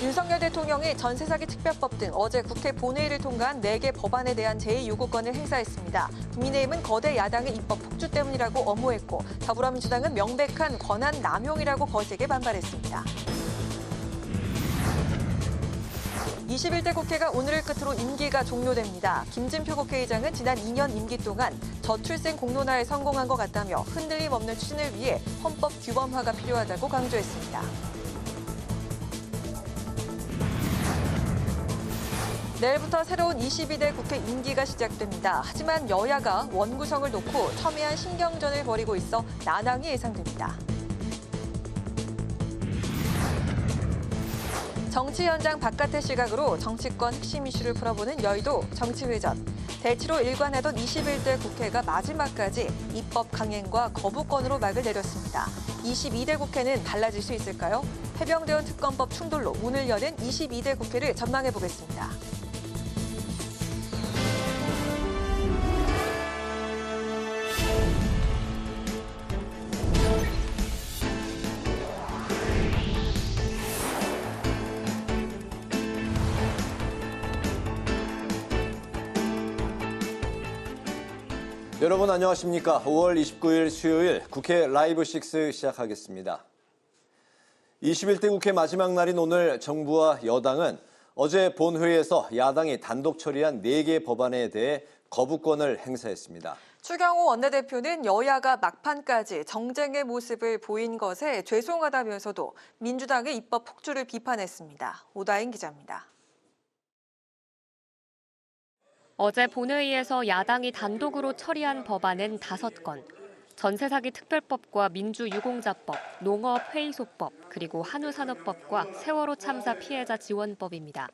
윤석열 대통령이 전세 사기 특별법 등 어제 국회 본회의를 통과한 4개 법안에 대한 제2요구권을 행사했습니다. 국민의힘은 거대 야당의 입법 폭주 때문이라고 엄호했고 더불어민주당은 명백한 권한 남용이라고 거세게 반발했습니다. 21대 국회가 오늘을 끝으로 임기가 종료됩니다. 김진표 국회의장은 지난 2년 임기 동안 저출생 공론화에 성공한 것 같다며 흔들림 없는 추진을 위해 헌법 규범화가 필요하다고 강조했습니다. 내일부터 새로운 22대 국회 임기가 시작됩니다. 하지만 여야가 원구성을 놓고 첨예한 신경전을 벌이고 있어 난항이 예상됩니다. 정치 현장 바깥의 시각으로 정치권 핵심 이슈를 풀어보는 여의도 정치회전. 대치로 일관하던 21대 국회가 마지막까지 입법 강행과 거부권으로 막을 내렸습니다. 22대 국회는 달라질 수 있을까요? 해병대원 특검법 충돌로 문을 여는 22대 국회를 전망해 보겠습니다. 여러분 안녕하십니까? 5월 29일 수요일 국회 라이브 6 시작하겠습니다. 21대 국회 마지막 날인 오늘 정부와 여당은 어제 본회의에서 야당이 단독 처리한 4개 법안에 대해 거부권을 행사했습니다. 추경호 원내대표는 여야가 막판까지 정쟁의 모습을 보인 것에 죄송하다면서도 민주당의 입법 폭주를 비판했습니다. 오다인 기자입니다. 어제 본회의에서 야당이 단독으로 처리한 법안은 5건, 전세 사기 특별법과 민주유공자법, 농업회의소법, 그리고 한우산업법과 세월호 참사 피해자 지원법입니다.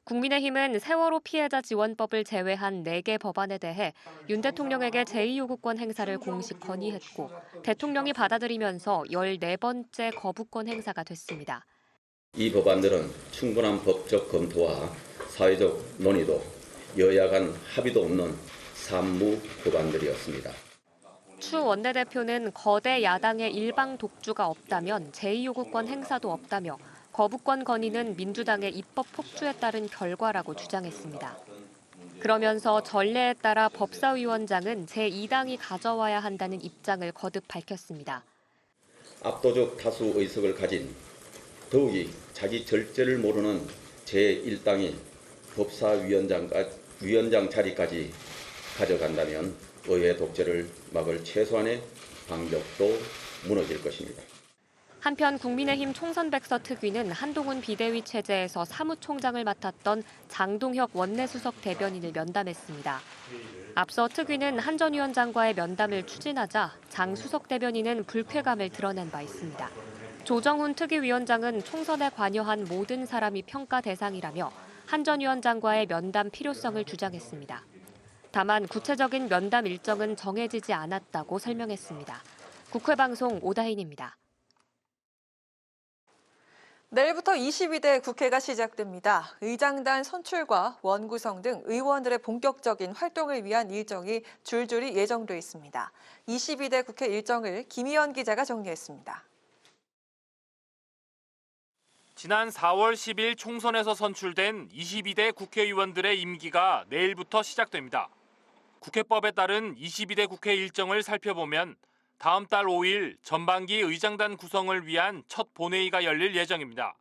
국민의힘은 세월호 피해자 지원법을 제외한 4개 법안에 대해 윤 대통령에게 제2요구권 행사를 공식 건의했고 대통령이 받아들이면서 14번째 거부권 행사가 됐습니다. 이 법안들은 충분한 법적 검토와 사회적 논의도 여야 간 합의도 없는 산무 법안들이었습니다. 추 원내대표는 거대 야당의 일방 독주가 없다면 제2요구권 행사도 없다며 거부권 건의는 민주당의 입법 폭주에 따른 결과라고 주장했습니다. 그러면서 전례에 따라 법사위원장은 제2당이 가져와야 한다는 입장을 거듭 밝혔습니다. 압도적 다수 의석을 가진 더욱이 자기 절제를 모르는 제1당이 법사위원장 자리까지 가져간다면 의회 독재를 막을 최소한의 방벽도 무너질 것입니다. 한편 국민의힘 총선백서 특위는 한동훈 비대위 체제에서 사무총장을 맡았던 장동혁 원내수석 대변인을 면담했습니다. 앞서 특위는 한 전 위원장과의 면담을 추진하자 장 수석 대변인은 불쾌감을 드러낸 바 있습니다. 조정훈 특위위원장은 총선에 관여한 모든 사람이 평가 대상이라며 한 전 위원장과의 면담 필요성을 주장했습니다. 다만 구체적인 면담 일정은 정해지지 않았다고 설명했습니다. 국회방송 오다인입니다. 내일부터 22대 국회가 시작됩니다. 의장단 선출과 원구성 등 의원들의 본격적인 활동을 위한 일정이 줄줄이 예정돼 있습니다. 22대 국회 일정을 김희연 기자가 정리했습니다. 지난 4월 10일 총선에서 선출된 22대 국회의원들의 임기가 내일부터 시작됩니다. 국회법에 따른 22대 국회 일정을 살펴보면 다음 달 5일 전반기 의장단 구성을 위한 첫 본회의가 열릴 예정입니다.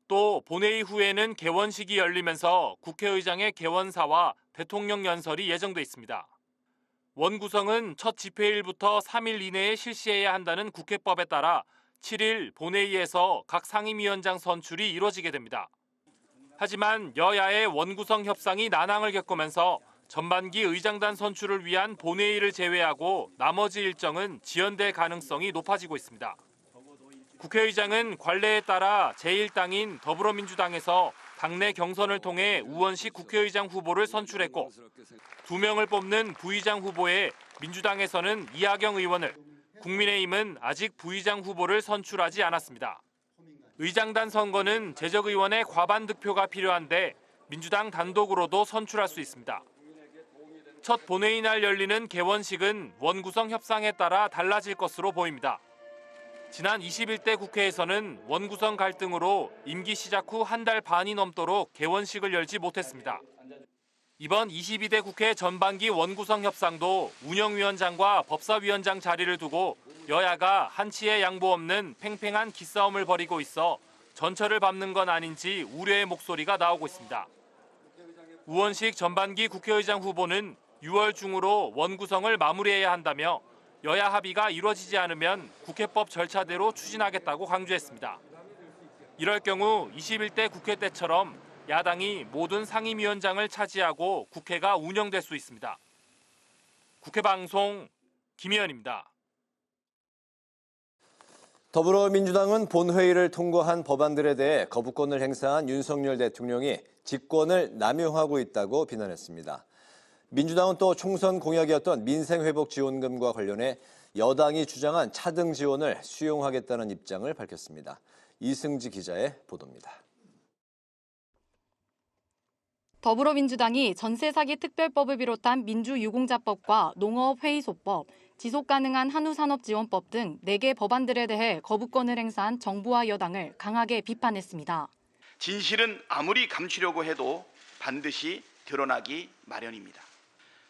또 본회의 후에는 개원식이 열리면서 국회의장의 개원사와 대통령 연설이 예정돼 있습니다. 원구성은 첫 집회일부터 3일 이내에 실시해야 한다는 국회법에 따라 7일 본회의에서 각 상임위원장 선출이 이뤄지게 됩니다. 하지만 여야의 원구성 협상이 난항을 겪으면서 전반기 의장단 선출을 위한 본회의를 제외하고 나머지 일정은 지연될 가능성이 높아지고 있습니다. 국회의장은 관례에 따라 제1당인 더불어민주당에서 당내 경선을 통해 우원식 국회의장 후보를 선출했고 2명을 뽑는 부의장 후보에 민주당에서는 이하경 의원을, 국민의힘은 아직 부의장 후보를 선출하지 않았습니다. 의장단 선거는 재적의원의 과반 득표가 필요한데 민주당 단독으로도 선출할 수 있습니다. 첫 본회의 날 열리는 개원식은 원구성 협상에 따라 달라질 것으로 보입니다. 지난 21대 국회에서는 원구성 갈등으로 임기 시작 후 한 달 반이 넘도록 개원식을 열지 못했습니다. 이번 22대 국회 전반기 원구성 협상도 운영위원장과 법사위원장 자리를 두고 여야가 한치의 양보 없는 팽팽한 기싸움을 벌이고 있어 전철을 밟는 건 아닌지 우려의 목소리가 나오고 있습니다. 우원식 전반기 국회의장 후보는 6월 중으로 원구성을 마무리해야 한다며 여야 합의가 이루어지지 않으면 국회법 절차대로 추진하겠다고 강조했습니다. 이럴 경우 21대 국회 때처럼 야당이 모든 상임위원장을 차지하고 국회가 운영될 수 있습니다. 국회방송 김희연입니다. 더불어민주당은 본회의를 통과한 법안들에 대해 거부권을 행사한 윤석열 대통령이 직권을 남용하고 있다고 비난했습니다. 민주당은 또 총선 공약이었던 민생회복지원금과 관련해 여당이 주장한 차등 지원을 수용하겠다는 입장을 밝혔습니다. 이승지 기자의 보도입니다. 더불어민주당이 전세사기 특별법을 비롯한 민주유공자법과 농업회의소법, 지속가능한 한우산업지원법 등 4개 법안들에 대해 거부권을 행사한 정부와 여당을 강하게 비판했습니다. 진실은 아무리 감추려고 해도 반드시 드러나기 마련입니다.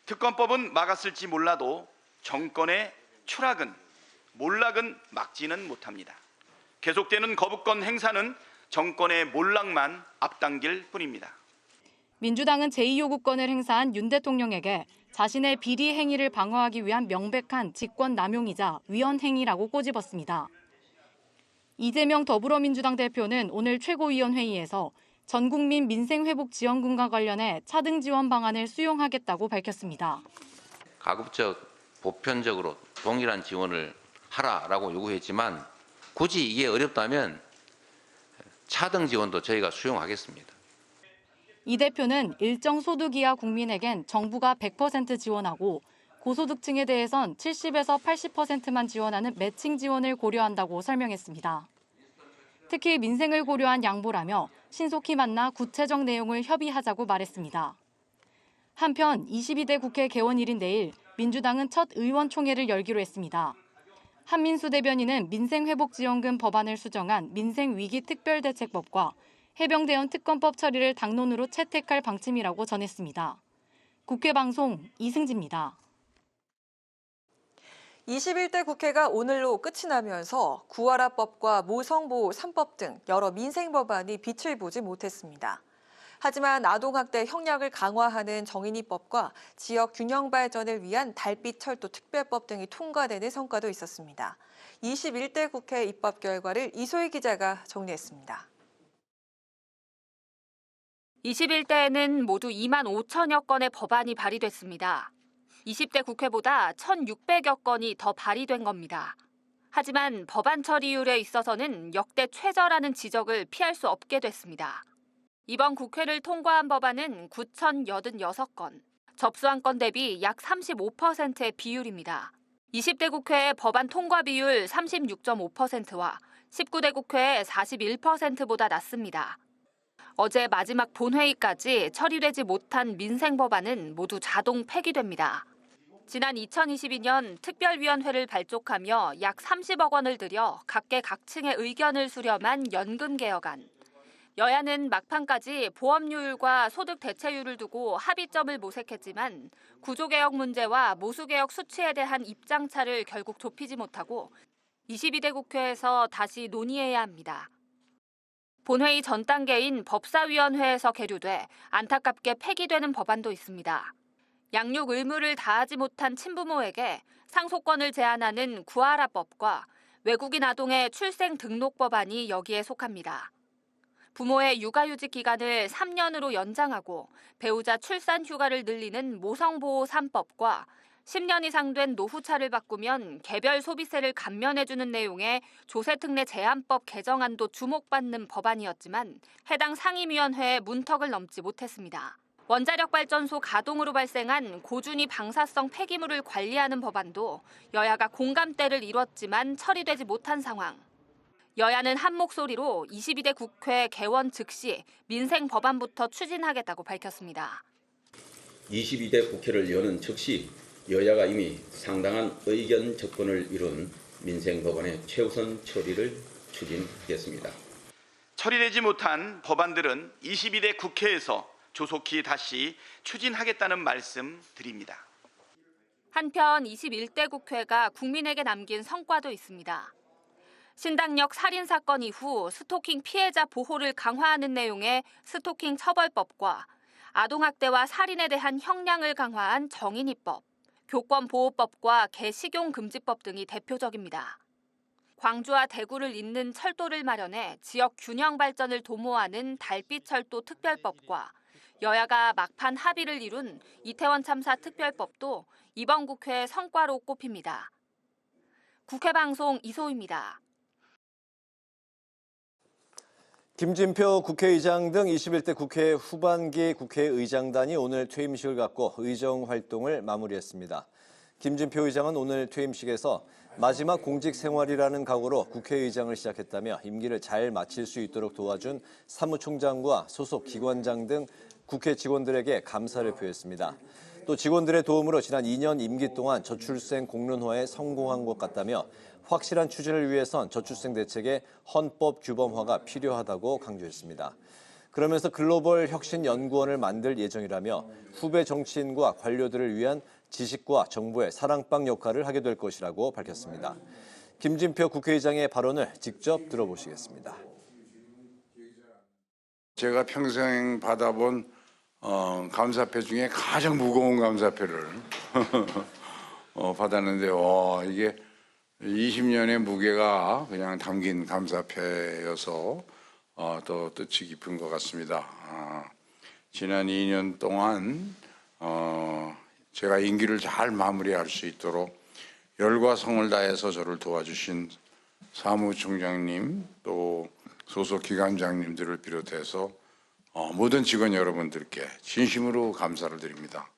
특검법은 막았을지 몰라도 정권의 추락은 몰락은 막지는 못합니다. 계속되는 거부권 행사는 정권의 몰락만 앞당길 뿐입니다. 민주당은 제2요구권을 행사한 윤 대통령에게 자신의 비리 행위를 방어하기 위한 명백한 직권 남용이자 위헌 행위라고 꼬집었습니다. 이재명 더불어민주당 대표는 오늘 최고위원회의에서 전국민 민생회복지원금과 관련해 차등 지원 방안을 수용하겠다고 밝혔습니다. 가급적 보편적으로 동일한 지원을 하라라고 요구했지만 굳이 이게 어렵다면 차등 지원도 저희가 수용하겠습니다. 이 대표는 일정 소득 이하 국민에겐 정부가 100% 지원하고 고소득층에 대해선 70에서 80%만 지원하는 매칭 지원을 고려한다고 설명했습니다. 특히 민생을 고려한 양보라며 신속히 만나 구체적 내용을 협의하자고 말했습니다. 한편 22대 국회 개원일인 내일 민주당은 첫 의원총회를 열기로 했습니다. 한민수 대변인은 민생회복지원금 법안을 수정한 민생위기특별대책법과 해병대원 특검법 처리를 당론으로 채택할 방침이라고 전했습니다. 국회방송 이승지입니다. 21대 국회가 오늘로 끝이 나면서 구하라법과 모성보호 3법 등 여러 민생 법안이 빛을 보지 못했습니다. 하지만 아동학대 형량을 강화하는 정인이법과 지역 균형 발전을 위한 달빛철도 특별법 등이 통과되는 성과도 있었습니다. 21대 국회 입법 결과를 이소희 기자가 정리했습니다. 21대에는 모두 2만 5천여 건의 법안이 발의됐습니다. 20대 국회보다 1,600여 건이 더 발의된 겁니다. 하지만 법안 처리율에 있어서는 역대 최저라는 지적을 피할 수 없게 됐습니다. 이번 국회를 통과한 법안은 9,086건, 접수한 건 대비 약 35%의 비율입니다. 20대 국회의 법안 통과 비율 36.5%와 19대 국회의 41%보다 낮습니다. 어제 마지막 본회의까지 처리되지 못한 민생 법안은 모두 자동 폐기됩니다. 지난 2022년 특별위원회를 발족하며 약 30억 원을 들여 각계각층의 의견을 수렴한 연금개혁안. 여야는 막판까지 보험료율과 소득 대체율을 두고 합의점을 모색했지만 구조개혁 문제와 모수개혁 수치에 대한 입장차를 결국 좁히지 못하고 22대 국회에서 다시 논의해야 합니다. 본회의 전 단계인 법사위원회에서 계류돼 안타깝게 폐기되는 법안도 있습니다. 양육 의무를 다하지 못한 친부모에게 상속권을 제한하는 구하라법과 외국인 아동의 출생 등록 법안이 여기에 속합니다. 부모의 육아휴직 기간을 3년으로 연장하고 배우자 출산 휴가를 늘리는 모성보호 3법과 10년 이상 된 노후차를 바꾸면 개별 소비세를 감면해주는 내용의 조세특례 제한법 개정안도 주목받는 법안이었지만 해당 상임위원회의 문턱을 넘지 못했습니다. 원자력발전소 가동으로 발생한 고준위 방사성 폐기물을 관리하는 법안도 여야가 공감대를 이뤘지만 처리되지 못한 상황. 여야는 한 목소리로 22대 국회 개원 즉시 민생 법안부터 추진하겠다고 밝혔습니다. 22대 국회를 여는 즉시 여야가 이미 상당한 의견 접근을 이룬 민생법안의 최우선 처리를 추진하겠습니다. 처리되지 못한 법안들은 22대 국회에서 조속히 다시 추진하겠다는 말씀 드립니다. 한편 21대 국회가 국민에게 남긴 성과도 있습니다. 신당역 살인 사건 이후 스토킹 피해자 보호를 강화하는 내용의 스토킹 처벌법과 아동학대와 살인에 대한 형량을 강화한 정인이법, 교권보호법과 개식용금지법 등이 대표적입니다. 광주와 대구를 잇는 철도를 마련해 지역 균형 발전을 도모하는 달빛철도 특별법과 여야가 막판 합의를 이룬 이태원 참사 특별법도 이번 국회 성과로 꼽힙니다. 국회방송 이소희입니다. 김진표 국회의장 등 21대 국회 후반기 국회의장단이 오늘 퇴임식을 갖고 의정 활동을 마무리했습니다. 김진표 의장은 오늘 퇴임식에서 마지막 공직 생활이라는 각오로 국회의장을 시작했다며 임기를 잘 마칠 수 있도록 도와준 사무총장과 소속 기관장 등 국회 직원들에게 감사를 표했습니다. 또 직원들의 도움으로 지난 2년 임기 동안 저출생 공론화에 성공한 것 같다며 확실한 추진을 위해선 저출생 대책의 헌법 규범화가 필요하다고 강조했습니다. 그러면서 글로벌 혁신 연구원을 만들 예정이라며 후배 정치인과 관료들을 위한 지식과 정보의 사랑방 역할을 하게 될 것이라고 밝혔습니다. 김진표 국회의장의 발언을 직접 들어보시겠습니다. 제가 평생 받아본 감사패 중에 가장 무거운 감사패를 받았는데 이게 20년의 무게가 그냥 담긴 감사패여서 더 뜻이 깊은 것 같습니다. 지난 2년 동안 제가 임기를 잘 마무리할 수 있도록 열과 성을 다해서 저를 도와주신 사무총장님 또 소속 기관장님들을 비롯해서 모든 직원 여러분들께 진심으로 감사를 드립니다.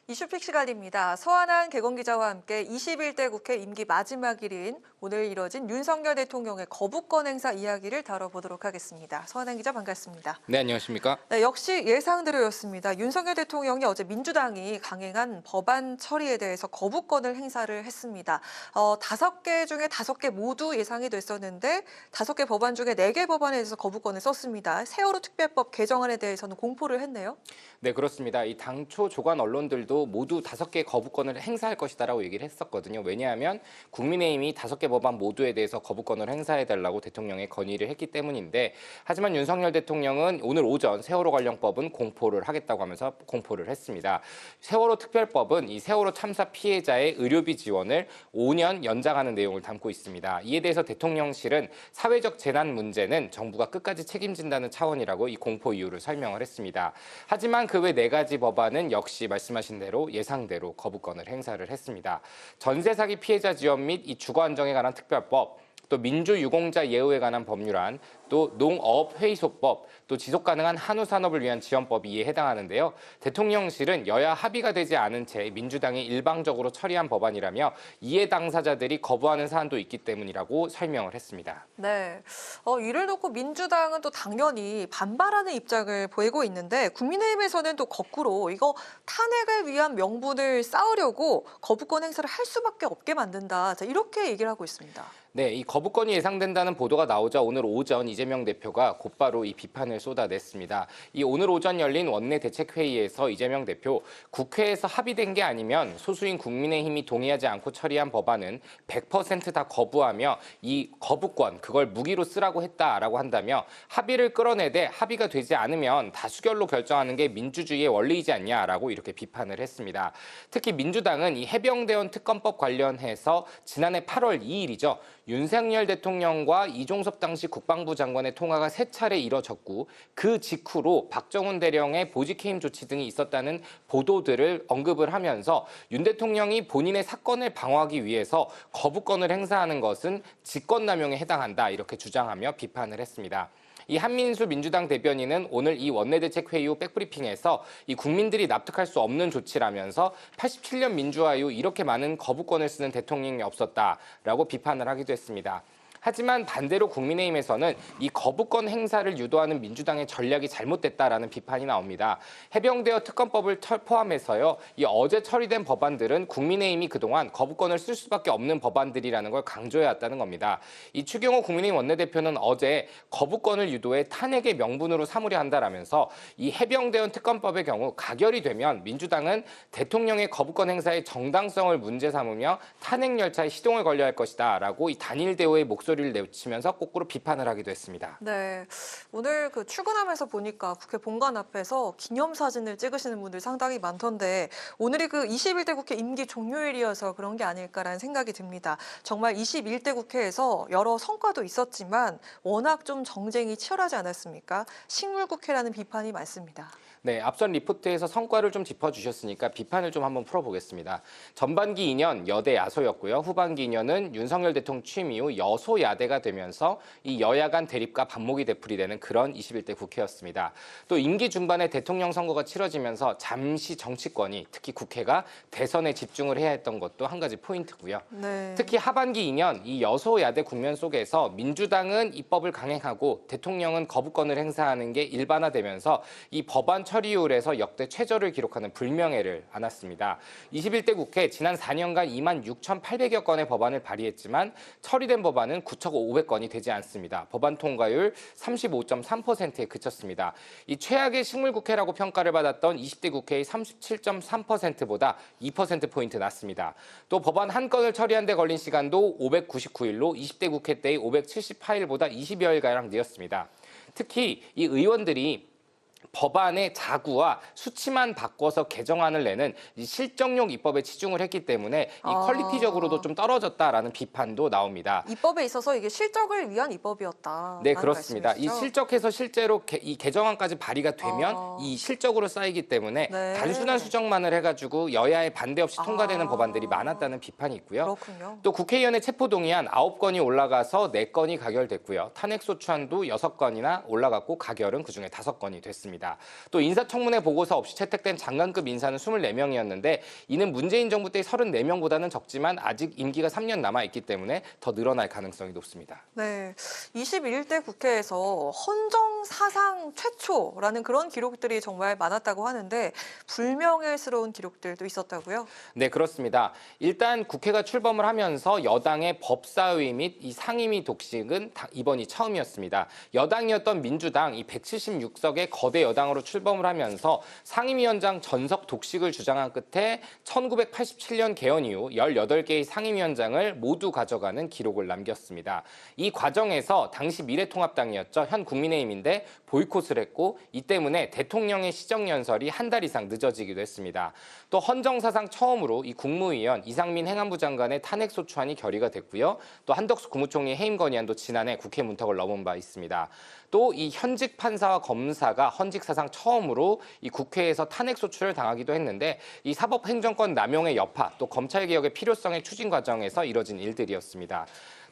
이슈픽 시간입니다. 서한한 개건기자와 함께 21대 국회 임기 마지막 일인 오늘 이뤄진 윤석열 대통령의 거부권 행사 이야기를 다뤄보도록 하겠습니다. 서한한 기자 반갑습니다. 네, 안녕하십니까? 네, 역시 예상대로였습니다. 윤석열 대통령이 어제 민주당이 강행한 법안 처리에 대해서 거부권을 행사를 했습니다. 5개 중에 5개 모두 예상이 됐었는데 5개 법안 중에 4개 법안에 대해서 거부권을 썼습니다. 세월호 특별법 개정안에 대해서는 공포를 했네요. 네, 그렇습니다. 이 당초 조간 언론들도 모두 5개 거부권을 행사할 것이다라고 얘기를 했었거든요. 왜냐하면 국민의힘이 5개 법안 모두에 대해서 거부권을 행사해달라고 대통령에 건의를 했기 때문인데 하지만 윤석열 대통령은 오늘 오전 세월호 관련법은 공포를 하겠다고 하면서 공포를 했습니다. 세월호 특별법은 이 세월호 참사 피해자의 의료비 지원을 5년 연장하는 내용을 담고 있습니다. 이에 대해서 대통령실은 사회적 재난 문제는 정부가 끝까지 책임진다는 차원이라고 이 공포 이유를 설명을 했습니다. 하지만 그 외 4가지 법안은 역시 말씀하신 대로 예상대로 거부권을 행사를 했습니다. 전세 사기 피해자 지원 및 이 주거 안정에 관한 특별법, 또 민주유공자 예우에 관한 법률안, 또 농업회의소법, 또 지속가능한 한우산업을 위한 지원법이 이에 해당하는데요. 대통령실은 여야 합의가 되지 않은 채 민주당이 일방적으로 처리한 법안이라며 이해 당사자들이 거부하는 사안도 있기 때문이라고 설명을 했습니다. 네, 이를 놓고 민주당은 또 당연히 반발하는 입장을 보이고 있는데 국민의힘에서는 또 거꾸로 이거 탄핵을 위한 명분을 쌓으려고 거부권 행사를 할 수밖에 없게 만든다. 자, 이렇게 얘기를 하고 있습니다. 네, 이 거부권이 예상된다는 보도가 나오자 오늘 오전 이재명 대표가 곧바로 이 비판을 쏟아냈습니다. 이 오늘 오전 열린 원내대책회의에서 이재명 대표 국회에서 합의된 게 아니면 소수인 국민의힘이 동의하지 않고 처리한 법안은 100% 다 거부하며 이 거부권 그걸 무기로 쓰라고 했다라고 한다며 합의를 끌어내되 합의가 되지 않으면 다수결로 결정하는 게 민주주의의 원리이지 않냐라고 이렇게 비판을 했습니다. 특히 민주당은 이 해병대원 특검법 관련해서 지난해 8월 2일이죠. 윤석열 대통령과 이종섭 당시 국방부 장관의 통화가 3차례 이뤄졌고 그 직후로 박정훈 대령의 보직해임 조치 등이 있었다는 보도들을 언급을 하면서 윤 대통령이 본인의 사건을 방어하기 위해서 거부권을 행사하는 것은 직권남용에 해당한다 이렇게 주장하며 비판을 했습니다. 이 한민수 민주당 대변인은 오늘 이 원내대책회의 후 백브리핑에서 이 국민들이 납득할 수 없는 조치라면서 87년 민주화 이후 이렇게 많은 거부권을 쓰는 대통령이 없었다라고 비판을 하기도 했습니다. 하지만 반대로 국민의힘에서는 이 거부권 행사를 유도하는 민주당의 전략이 잘못됐다라는 비판이 나옵니다. 해병대와 특검법을 포함해서요. 이 어제 처리된 법안들은 국민의힘이 그동안 거부권을 쓸 수밖에 없는 법안들이라는 걸 강조해왔다는 겁니다. 이 추경호 국민의힘 원내대표는 어제 거부권을 유도해 탄핵의 명분으로 삼으려 한다라면서 이 해병대원 특검법의 경우 가결이 되면 민주당은 대통령의 거부권 행사의 정당성을 문제 삼으며 탄핵 열차에 시동을 걸려야 할 것이다라고 이 단일 대우의 목소리를 내치면서 거꾸로 비판을 하기도 했습니다. 네, 오늘 출근하면서 보니까 국회 본관 앞에서 기념사진을 찍으시는 분들 상당히 많던데 오늘이 21대 국회 임기 종료일이어서 그런 게 아닐까라는 생각이 듭니다. 정말 21대 국회에서 여러 성과도 있었지만 워낙 좀 정쟁이 치열하지 않았습니까? 식물국회라는 비판이 많습니다. 네, 앞선 리포트에서 성과를 좀 짚어주셨으니까 비판을 좀 한번 풀어보겠습니다. 전반기 2년 여대 야소였고요. 후반기 2년은 윤석열 대통령 취임 이후 여소야대가 되면서 이 여야 간 대립과 반목이 되풀이되는 그런 21대 국회였습니다. 또 임기 중반에 대통령 선거가 치러지면서 잠시 정치권이 특히 국회가 대선에 집중을 해야 했던 것도 한 가지 포인트고요. 네. 특히 하반기 2년 이 여소야대 국면 속에서 민주당은 입법을 강행하고 대통령은 거부권을 행사하는 게 일반화되면서 이 법안 처리율에서 역대 최저를 기록하는 불명예를 안았습니다. 21대 국회 지난 4년간 26,800여 건의 법안을 발의했지만 처리된 법안은 9,500건이 되지 않습니다. 법안 통과율 35.3%에 그쳤습니다. 이 최악의 식물국회라고 평가를 받았던 20대 국회의 37.3%보다 2%포인트 낮습니다. 또 법안 한 건을 처리한 데 걸린 시간도 599일로 20대 국회 때의 578일보다 20여일가량 늘었습니다. 특히 이 의원들이 법안의 자구와 수치만 바꿔서 개정안을 내는 이 실정용 입법에 치중을 했기 때문에 이 퀄리티적으로도 좀 떨어졌다라는 비판도 나옵니다. 입법에 있어서 이게 실적을 위한 입법이었다. 네, 그렇습니다. 말씀이시죠? 이 실적해서 실제로 이 개정안까지 발의가 되면 이 실적으로 쌓이기 때문에 네. 단순한 수정만을 해가지고 여야의 반대 없이 통과되는 법안들이 많았다는 비판이 있고요. 그렇군요. 또 국회의원의 체포동의안 9건이 올라가서 4건이 가결됐고요. 탄핵소추안도 6건이나 올라갔고 가결은 그중에 5건이 됐습니다. 또 인사청문회 보고서 없이 채택된 장관급 인사는 24명이었는데 이는 문재인 정부 때 34명보다는 적지만 아직 임기가 3년 남아있기 때문에 더 늘어날 가능성이 높습니다. 네, 21대 국회에서 헌정 사상 최초라는 그런 기록들이 정말 많았다고 하는데 불명예스러운 기록들도 있었다고요? 네, 그렇습니다. 일단 국회가 출범을 하면서 여당의 법사위 및 이 상임위 독식은 이번이 처음이었습니다. 여당이었던 민주당 이 176석의 거대 여당으로 출범을 하면서 상임위원장 전석 독식을 주장한 끝에 1987년 개헌 이후 18개의 상임위원장을 모두 가져가는 기록을 남겼습니다. 이 과정에서 당시 미래통합당이었죠. 현 국민의힘인데 보이콧을 했고 이 때문에 대통령의 시정연설이 한 달 이상 늦어지기도 했습니다. 또 헌정사상 처음으로 이 국무위원 이상민 행안부 장관의 탄핵소추안이 결의가 됐고요. 또 한덕수 국무총리 해임 건의안도 지난해 국회 문턱을 넘은 바 있습니다. 또 이 현직 판사와 검사가 헌직 사상 처음으로 이 국회에서 탄핵 소추를 당하기도 했는데 이 사법행정권 남용의 여파 또 검찰개혁의 필요성의 추진 과정에서 이뤄진 일들이었습니다.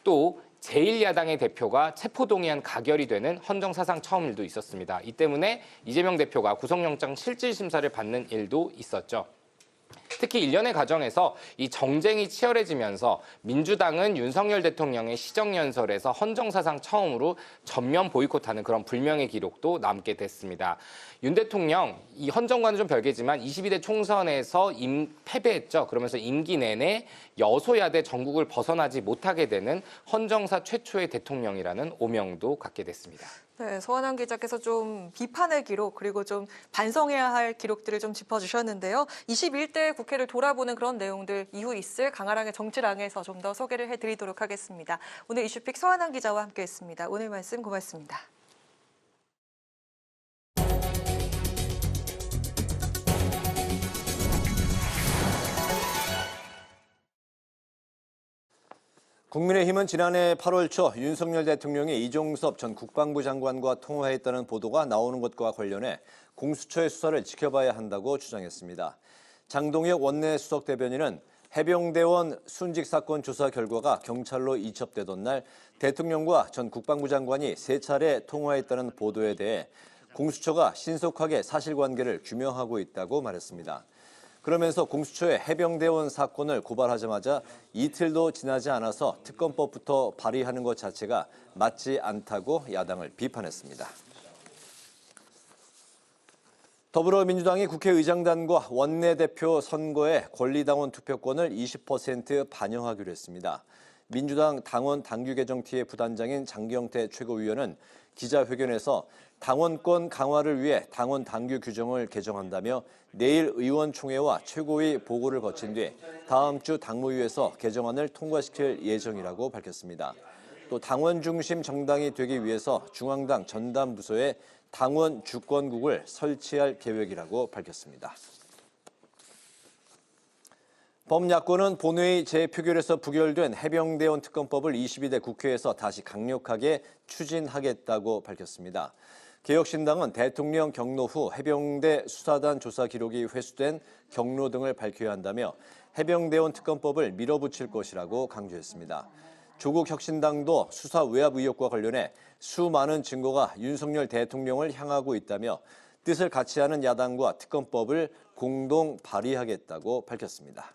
또 제1야당의 대표가 체포동의안 가결이 되는 헌정사상 처음 일도 있었습니다. 이 때문에 이재명 대표가 구속영장 실질심사를 받는 일도 있었죠. 특히 일련의 과정에서 이 정쟁이 치열해지면서 민주당은 윤석열 대통령의 시정연설에서 헌정사상 처음으로 전면 보이콧하는 그런 불명예 기록도 남게 됐습니다. 윤 대통령 이 헌정과는 좀 별개지만 22대 총선에서 패배했죠. 그러면서 임기 내내 여소야대 전국을 벗어나지 못하게 되는 헌정사 최초의 대통령이라는 오명도 갖게 됐습니다. 네, 서한환 기자께서 좀 비판의 기록 그리고 좀 반성해야 할 기록들을 좀 짚어주셨는데요. 21대 국회를 돌아보는 그런 내용들 이후 있을 강아랑의 정치랑에서 좀 더 소개를 해드리도록 하겠습니다. 오늘 이슈픽 서한환 기자와 함께했습니다. 오늘 말씀 고맙습니다. 국민의힘은 지난해 8월 초 윤석열 대통령이 이종섭 전 국방부 장관과 통화했다는 보도가 나오는 것과 관련해 공수처의 수사를 지켜봐야 한다고 주장했습니다. 장동혁 원내 수석 대변인은 해병대원 순직 사건 조사 결과가 경찰로 이첩되던 날 대통령과 전 국방부 장관이 3차례 통화했다는 보도에 대해 공수처가 신속하게 사실관계를 규명하고 있다고 말했습니다. 그러면서 공수처에 해병대원 사건을 고발하자마자 이틀도 지나지 않아서 특검법부터 발의하는 것 자체가 맞지 않다고 야당을 비판했습니다. 더불어민주당이 국회의장단과 원내대표 선거에 권리당원 투표권을 20% 반영하기로 했습니다. 민주당 당원 당규 개정티의 부단장인 장경태 최고위원은 기자회견에서 당원권 강화를 위해 당원 당규 규정을 개정한다며 내일 의원총회와 최고위 보고를 거친 뒤 다음 주 당무위에서 개정안을 통과시킬 예정이라고 밝혔습니다. 또 당원 중심 정당이 되기 위해서 중앙당 전담부서에 당원 주권국을 설치할 계획이라고 밝혔습니다. 범야권은 본회의 재표결에서 부결된 해병대원 특검법을 22대 국회에서 다시 강력하게 추진하겠다고 밝혔습니다. 개혁신당은 대통령 경로 후 해병대 수사단 조사 기록이 회수된 경로 등을 밝혀야 한다며 해병대원 특검법을 밀어붙일 것이라고 강조했습니다. 조국혁신당도 수사 외압 의혹과 관련해 수많은 증거가 윤석열 대통령을 향하고 있다며 뜻을 같이 하는 야당과 특검법을 공동 발의하겠다고 밝혔습니다.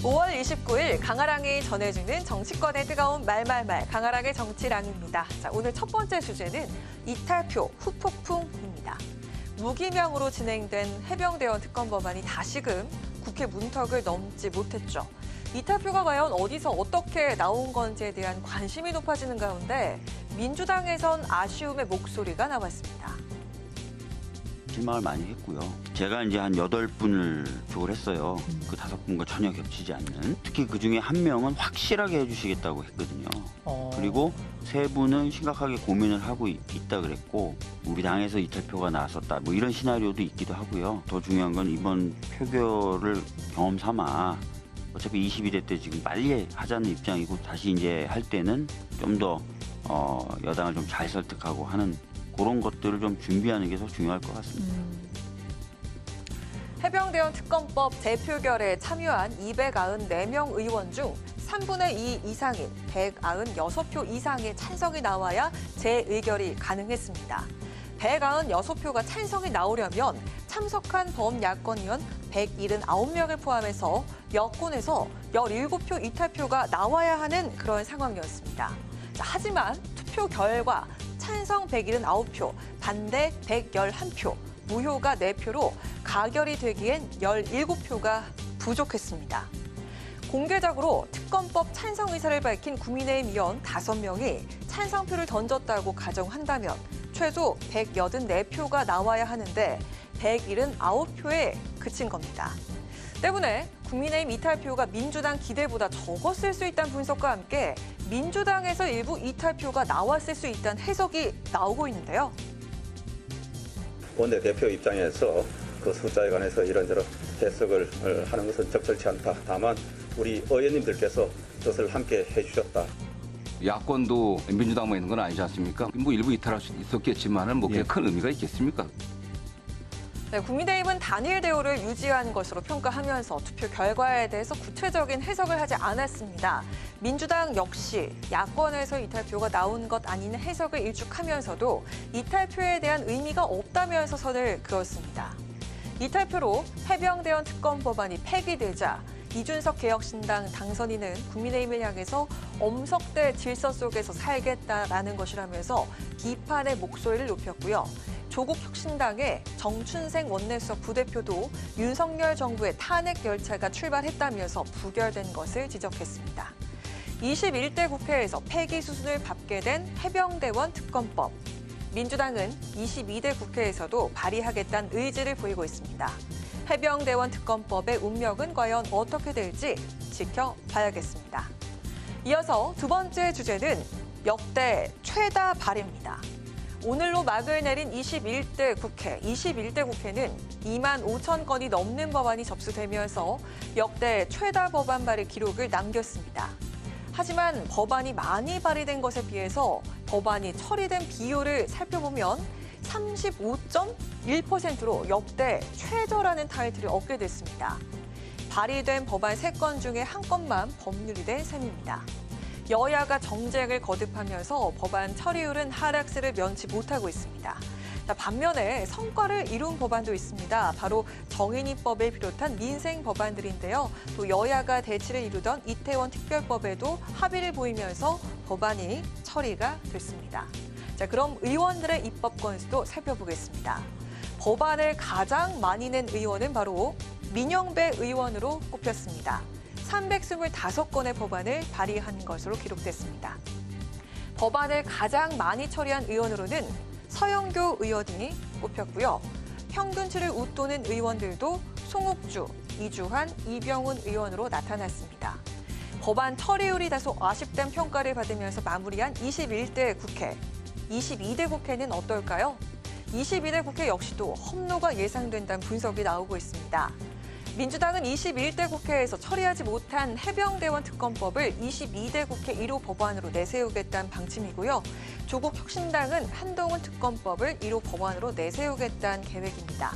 5월 29일 강아랑이 전해주는 정치권의 뜨거운 말말말 강아랑의 정치랑입니다. 자, 오늘 첫 번째 주제는 이탈표 후폭풍입니다. 무기명으로 진행된 해병대원 특검 법안이 다시금 국회 문턱을 넘지 못했죠. 이탈표가 과연 어디서 어떻게 나온 건지에 대한 관심이 높아지는 가운데 민주당에선 아쉬움의 목소리가 나왔습니다. 실망을 많이 했고요. 제가 이제 한 8분을 조율했어요. 그 5분과 전혀 겹치지 않는. 특히 그중에 한 명은 확실하게 해주시겠다고 했거든요. 그리고 3분은 심각하게 고민을 하고 있다 그랬고 우리 당에서 이탈표가 나왔었다. 뭐 이런 시나리오도 있기도 하고요. 더 중요한 건 이번 표결을 경험 삼아 어차피 22대 때 지금 빨리 하자는 입장이고 다시 이제 할 때는 좀 더 여당을 좀 잘 설득하고 하는 그런 것들을 좀 준비하는 게 더 중요할 것 같습니다. 해병대원 특검법 재표결에 참여한 294명 의원 중 3분의 2 이상인 196표 이상의 찬성이 나와야 재의결이 가능했습니다. 196표가 찬성이 나오려면 참석한 범야권 의원 179명을 포함해서 여권에서 17표 이탈표가 나와야 하는 그런 상황이었습니다. 자, 하지만 투표 결과 찬성 179표, 반대 111표, 무효가 4표로 가결이 되기엔 17표가 부족했습니다. 공개적으로 특검법 찬성 의사를 밝힌 국민의힘 의원 5명이 찬성표를 던졌다고 가정한다면 최소 184표가 나와야 하는데 179표에 그친 겁니다. 때문에 국민의힘 이탈표가 민주당 기대보다 적었을 수 있다는 분석과 함께 민주당에서 일부 이탈표가 나왔을 수 있다는 해석이 나오고 있는데요. 원내대표 입장에서 그 숫자에 관해서 이런저런 해석을 하는 것은 적절치 않다. 다만 우리 의원님들께서 뜻을 함께 해주셨다. 야권도 민주당만 있는 건 아니지 않습니까? 뭐 일부 이탈할 수 있었겠지만은 뭐 그게 큰 의미가 있겠습니까? 네, 국민의힘은 단일 대우를 유지한 것으로 평가하면서 투표 결과에 대해서 구체적인 해석을 하지 않았습니다. 민주당 역시 야권에서 이탈표가 나온 것 아닌 해석을 일축하면서도 이탈표에 대한 의미가 없다면서 선을 그었습니다. 이탈표로 해병대원 특검 법안이 폐기되자 이준석 개혁신당 당선인은 국민의힘을 향해서 엄석대 질서 속에서 살겠다라는 것이라면서 비판의 목소리를 높였고요. 조국 혁신당의 정춘생 원내수석 부대표도 윤석열 정부의 탄핵 열차가 출발했다면서 부결된 것을 지적했습니다. 21대 국회에서 폐기 수순을 밟게 된 해병대원 특검법. 민주당은 22대 국회에서도 발의하겠다는 의지를 보이고 있습니다. 해병대원 특검법의 운명은 과연 어떻게 될지 지켜봐야겠습니다. 이어서 두 번째 주제는 역대 최다 발의입니다. 오늘로 막을 내린 21대 국회. 21대 국회는 2만 5천 건이 넘는 법안이 접수되면서 역대 최다 법안 발의 기록을 남겼습니다. 하지만 법안이 많이 발의된 것에 비해서 법안이 처리된 비율을 살펴보면 35.1%로 역대 최저라는 타이틀을 얻게 됐습니다. 발의된 법안 3건 중에 1건만 법률이 된 셈입니다. 여야가 정쟁을 거듭하면서 법안 처리율은 하락세를 면치 못하고 있습니다. 반면에 성과를 이룬 법안도 있습니다. 바로 정인이법을 비롯한 민생 법안들인데요. 또 여야가 대치를 이루던 이태원 특별법에도 합의를 보이면서 법안이 처리가 됐습니다. 자, 그럼 의원들의 입법 건수도 살펴보겠습니다. 법안을 가장 많이 낸 의원은 바로 민영배 의원으로 꼽혔습니다. 325건의 법안을 발의한 것으로 기록됐습니다. 법안을 가장 많이 처리한 의원으로는 서영교 의원이 꼽혔고요. 평균치를 웃도는 의원들도 송욱주, 이주환, 이병훈 의원으로 나타났습니다. 법안 처리율이 다소 아쉽다는 평가를 받으면서 마무리한 21대 국회. 22대 국회는 어떨까요? 22대 국회 역시도 험로가 예상된다는 분석이 나오고 있습니다. 민주당은 21대 국회에서 처리하지 못한 해병대원 특검법을 22대 국회 1호 법안으로 내세우겠다는 방침이고요. 조국 혁신당은 한동훈 특검법을 1호 법안으로 내세우겠다는 계획입니다.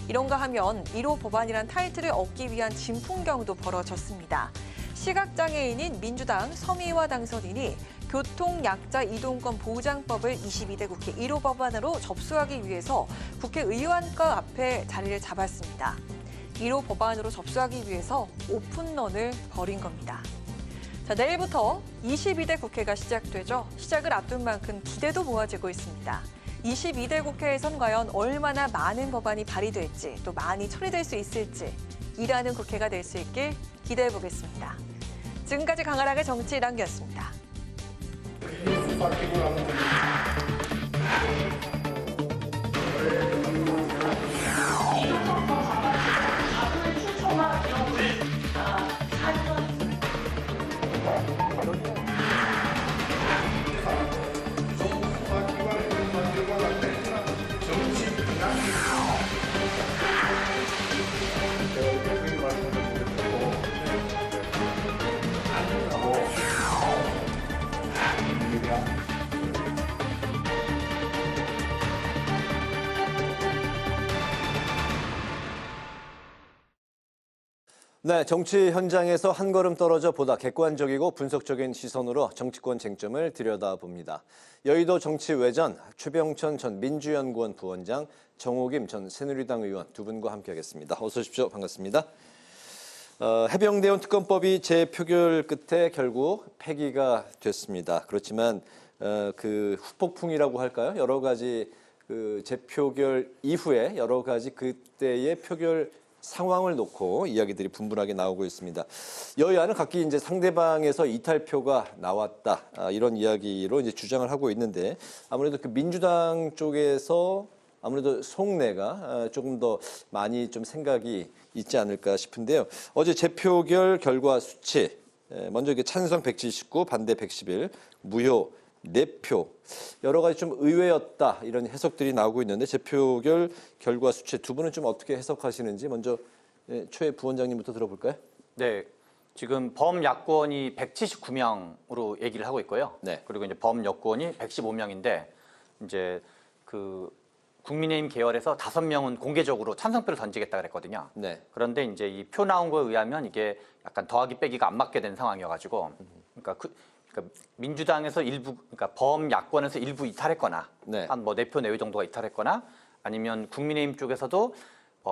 이런가 하면 1호 법안이란 타이틀을 얻기 위한 진풍경도 벌어졌습니다. 시각장애인인 민주당 서미화 당선인이 교통약자 이동권 보장법을 22대 국회 1호 법안으로 접수하기 위해서 국회의원과 앞에 자리를 잡았습니다. 1호 법안으로 접수하기 위해서 오픈런을 벌인 겁니다. 자, 내일부터 22대 국회가 시작되죠. 시작을 앞둔 만큼 기대도 모아지고 있습니다. 22대 국회에선 과연 얼마나 많은 법안이 발의될지 또 많이 처리될 수 있을지 일하는 국회가 될 수 있길 기대해 보겠습니다. 지금까지 강하락의 정치 1학기였습니다. 네, 정치 현장에서 한 걸음 떨어져 보다 객관적이고 분석적인 시선으로 정치권 쟁점을 들여다봅니다. 여의도 정치외전 최병천 전 민주연구원 부원장, 정호김 전 새누리당 의원 두 분과 함께하겠습니다. 어서 오십시오. 반갑습니다. 해병대원 특검법이 재표결 끝에 결국 폐기가 됐습니다. 그렇지만 그 후폭풍이라고 할까요? 여러 가지 그 재표결 이후에 여러 가지 그때의 표결 상황을 놓고 이야기들이 분분하게 나오고 있습니다. 여야는 각기 이제 상대방에서 이탈표가 나왔다 이런 이야기로 이제 주장을 하고 있는데 아무래도 그 민주당 쪽에서 아무래도 속내가 조금 더 많이 좀 생각이 있지 않을까 싶은데요. 어제 재표결 결과 수치 먼저 이게 찬성 179, 반대 111, 무효 4표. 여러 가지 좀 의외였다 이런 해석들이 나오고 있는데 재표결 결과 수치 두 분은 좀 어떻게 해석하시는지 먼저 최 부원장님부터 들어볼까요? 네, 지금 범야권이 179명으로 얘기를 하고 있고요. 네. 그리고 이제 범여권이 115명인데 이제 그 국민의힘 계열에서 5명은 공개적으로 찬성표를 던지겠다 그랬거든요. 네. 그런데 이제 이 표 나온 거에 의하면 이게 약간 더하기 빼기가 안 맞게 된 상황이어가지고, 그러니까 민주당에서 일부, 그러니까 범야권에서 일부 이탈했거나, 네. 한 뭐 4표 내외 정도가 이탈했거나, 아니면 국민의힘 쪽에서도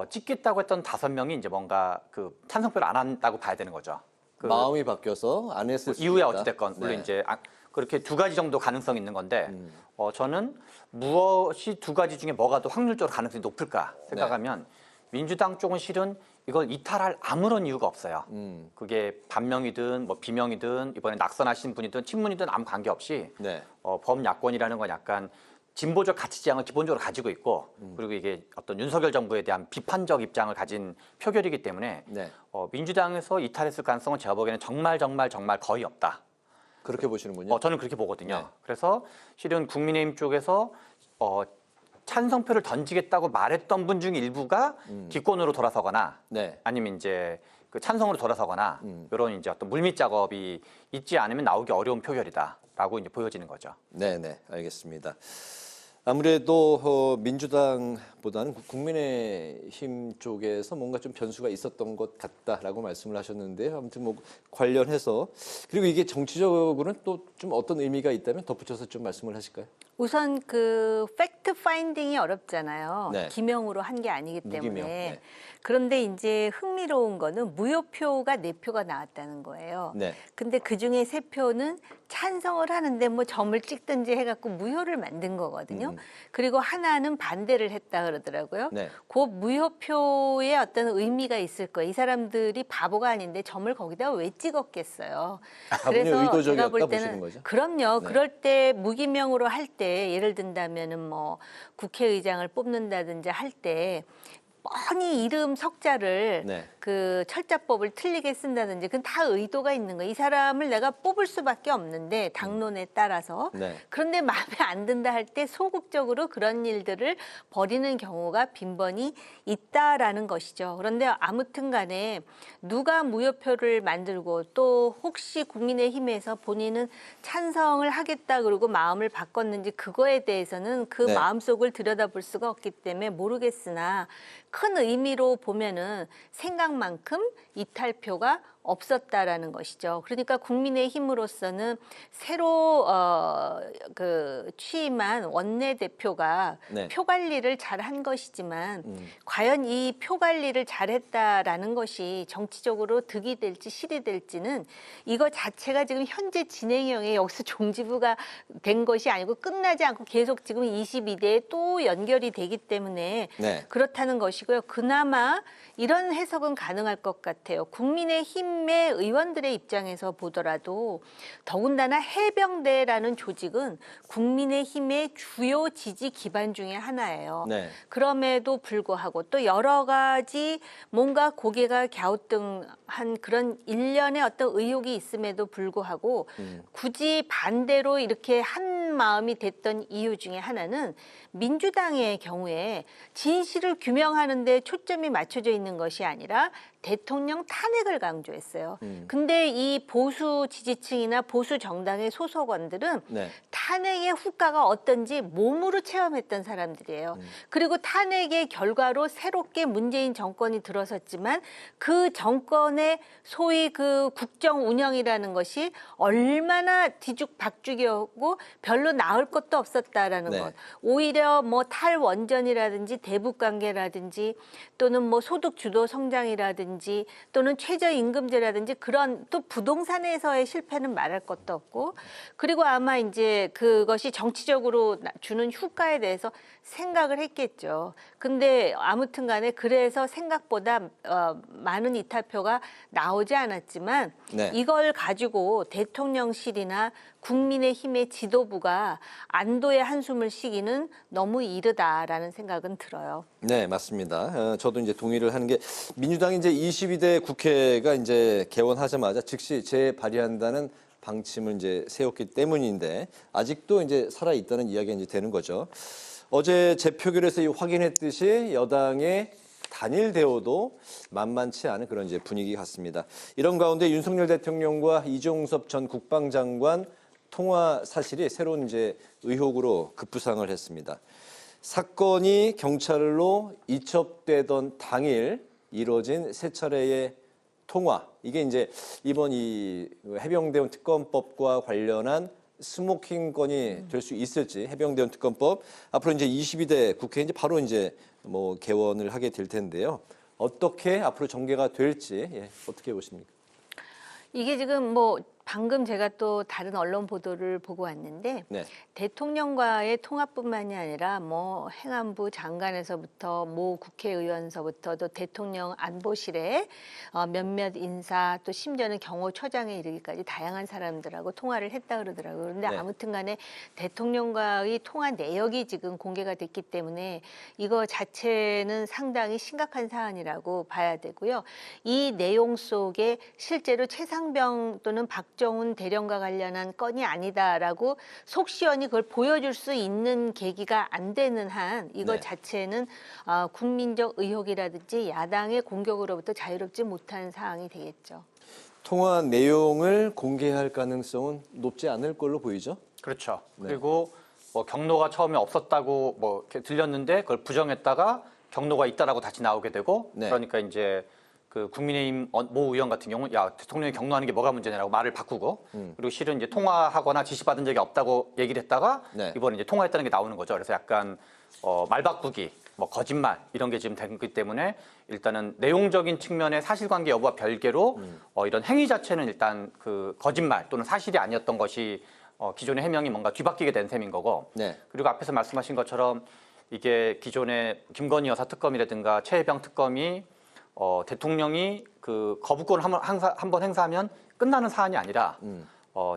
찍겠다고 했던 5명이 이제 뭔가 그 찬성표를 안 한다고 봐야 되는 거죠. 마음이 바뀌어서 안 했을 수 이후에 있다. 어찌됐건 물론 네. 이제 그렇게 두 가지 정도 가능성이 있는 건데 저는 무엇이 두 가지 중에 뭐가 더 확률적으로 가능성이 높을까 생각하면 민주당 쪽은 실은 이걸 이탈할 아무런 이유가 없어요. 그게 반명이든 뭐 비명이든 이번에 낙선하신 분이든 친문이든 아무 관계없이 네. 범야권이라는 건 약간 진보적 가치 지향을 기본적으로 가지고 있고 그리고 이게 어떤 윤석열 정부에 대한 비판적 입장을 가진 표결이기 때문에 네. 민주당에서 이탈했을 가능성은 제가 보기에는 정말 거의 없다. 그렇게 보시는군요. 저는 그렇게 보거든요. 네. 그래서 실은 국민의힘 쪽에서 찬성표를 던지겠다고 말했던 분 중에 일부가 기권으로 돌아서거나 네. 아니면 이제 그 찬성으로 돌아서거나 이런 이제 어떤 물밑 작업이 있지 않으면 나오기 어려운 표결이다라고 이제 보여지는 거죠. 네, 네, 알겠습니다. 아무래도 민주당보다 것보다는 국민의힘 쪽에서 뭔가 좀 변수가 있었던 것 같다라고 말씀을 하셨는데요. 아무튼 뭐 관련해서 그리고 이게 정치적으로는 또 좀 어떤 의미가 있다면 덧붙여서 좀 말씀을 하실까요? 우선 그 팩트 파인딩이 어렵잖아요. 네. 기명으로 한 게 아니기 때문에. 무기명. 네. 그런데 이제 흥미로운 거는 무효표가 4표가 나왔다는 거예요. 네. 근데 그중에 3표는 찬성을 하는데 뭐 점을 찍든지 해갖고 무효를 만든 거거든요. 그리고 하나는 반대를 했다 그러더라고요. 네. 그 무효표에 어떤 의미가 있을 거예요. 이 사람들이 바보가 아닌데 점을 거기다 왜 찍었겠어요. 다분히 의도적이었다 보시는 거죠? 그럼요. 네. 그럴 때 무기명으로 할 때 예를 든다면은 뭐 국회의장을 뽑는다든지 할 때 뻔히 이름 석자를 네. 그 철자법을 틀리게 쓴다든지 그건 다 의도가 있는 거예요. 이 사람을 내가 뽑을 수밖에 없는데 당론에 따라서. 네. 그런데 마음에 안 든다 할 때 소극적으로 그런 일들을 벌이는 경우가 빈번히 있다라는 것이죠. 그런데 아무튼 간에 누가 무효표를 만들고 또 혹시 국민의힘에서 본인은 찬성을 하겠다 그러고 마음을 바꿨는지 그거에 대해서는 그 네. 마음속을 들여다볼 수가 없기 때문에 모르겠으나 큰 의미로 보면은 생각만큼 이탈표가 없었다라는 것이죠. 그러니까 국민의힘으로서는 새로 그 취임한 원내대표가 네. 표 관리를 잘 한 것이지만 과연 이 표 관리를 잘했다라는 것이 정치적으로 득이 될지 실이 될지는 이거 자체가 지금 현재 진행형에 여기서 종지부가 된 것이 아니고 끝나지 않고 계속 지금 22대에 또 연결이 되기 때문에 네. 그렇다는 것이고요. 그나마 이런 해석은 가능할 것 같아요. 국민의힘의 의원들의 입장에서 보더라도 더군다나 해병대라는 조직은 국민의힘의 주요 지지 기반 중에 하나예요. 네. 그럼에도 불구하고 또 여러 가지 뭔가 고개가 갸우뚱한 그런 일련의 어떤 의혹이 있음에도 불구하고 굳이 반대로 이렇게 한 마음이 됐던 이유 중에 하나는 민주당의 경우에 진실을 규명하는 데 초점이 맞춰져 있는 것이 아니라 대통령 탄핵을 강조했어요. 근데 이 보수 지지층이나 보수 정당의 소속원들은 네. 탄핵의 후과가 어떤지 몸으로 체험했던 사람들이에요. 그리고 탄핵의 결과로 새롭게 문재인 정권이 들어섰지만 그 정권의 소위 그 국정 운영이라는 것이 얼마나 뒤죽박죽이었고 별로 나을 것도 없었다라는 네. 것. 오히려 뭐 탈원전이라든지 대북관계라든지 또는 뭐 소득 주도 성장이라든지 또는 최저임금제라든지 그런 또 부동산에서의 실패는 말할 것도 없고 그리고 아마 이제 그것이 정치적으로 주는 효과에 대해서 생각을 했겠죠. 근데 아무튼 간에 그래서 생각보다 많은 이탈표가 나오지 않았지만 네. 이걸 가지고 대통령실이나 국민의힘의 지도부가 안도의 한숨을 쉬기는 너무 이르다라는 생각은 들어요. 네, 맞습니다. 저도 이제 동의를 하는 게 민주당이 이제 22대 국회가 이제 개원하자마자 즉시 재발의한다는 방침을 이제 세웠기 때문인데 아직도 이제 살아 있다는 이야기가 이제 되는 거죠. 어제 재표결에서 확인했듯이 여당의 단일 대우도 만만치 않은 그런 이제 분위기 같습니다. 이런 가운데 윤석열 대통령과 이종섭 전 국방장관 통화 사실이 새로운 이제 의혹으로 급부상을 했습니다. 사건이 경찰로 이첩되던 당일 이루어진 세 차례의 통화. 이게 이제 이번 이 해병대원 특검법과 관련한 스모킹 건이 될 수 있을지 해병대원 특검법 앞으로 이제 22대 국회 이제 바로 이제 뭐 개원을 하게 될 텐데요. 어떻게 앞으로 전개가 될지 어떻게 보십니까? 이게 지금 뭐 방금 제가 또 다른 언론 보도를 보고 왔는데 네. 대통령과의 통화뿐만이 아니라 뭐 행안부 장관에서부터 모 국회의원서부터 또 대통령 안보실에 몇몇 인사 또 심지어는 경호처장에 이르기까지 다양한 사람들하고 통화를 했다 그러더라고요. 그런데 네. 아무튼 간에 대통령과의 통화 내역이 지금 공개가 됐기 때문에 이거 자체는 상당히 심각한 사안이라고 봐야 되고요. 이 내용 속에 실제로 최상병 또는 박정훈 대령과 관련한 건이 아니다라고 속 시원히 그걸 보여줄 수 있는 계기가 안 되는 한 이거 네. 자체는 국민적 의혹이라든지 야당의 공격으로부터 자유롭지 못한 사항이 되겠죠. 통화 내용을 공개할 가능성은 높지 않을 걸로 보이죠? 그렇죠. 네. 그리고 뭐 경로가 처음에 없었다고 뭐 이렇게 들렸는데 그걸 부정했다가 경로가 있다라고 다시 나오게 되고 네. 그러니까 이제 그 국민의힘 모 의원 같은 경우는 야 대통령이 경로하는 게 뭐가 문제냐라고 말을 바꾸고 그리고 실은 이제 통화하거나 지시받은 적이 없다고 얘기를 했다가 네. 이번에 이제 통화했다는 게 나오는 거죠. 그래서 약간 말 바꾸기, 뭐 거짓말 이런 게 지금 되기 때문에 일단은 내용적인 측면의 사실관계 여부와 별개로 이런 행위 자체는 일단 그 거짓말 또는 사실이 아니었던 것이 기존의 해명이 뭔가 뒤바뀌게 된 셈인 거고 네. 그리고 앞에서 말씀하신 것처럼 이게 기존의 김건희 여사 특검이라든가 최혜병 특검이 대통령이 그 거부권을 한번 행사하면 끝나는 사안이 아니라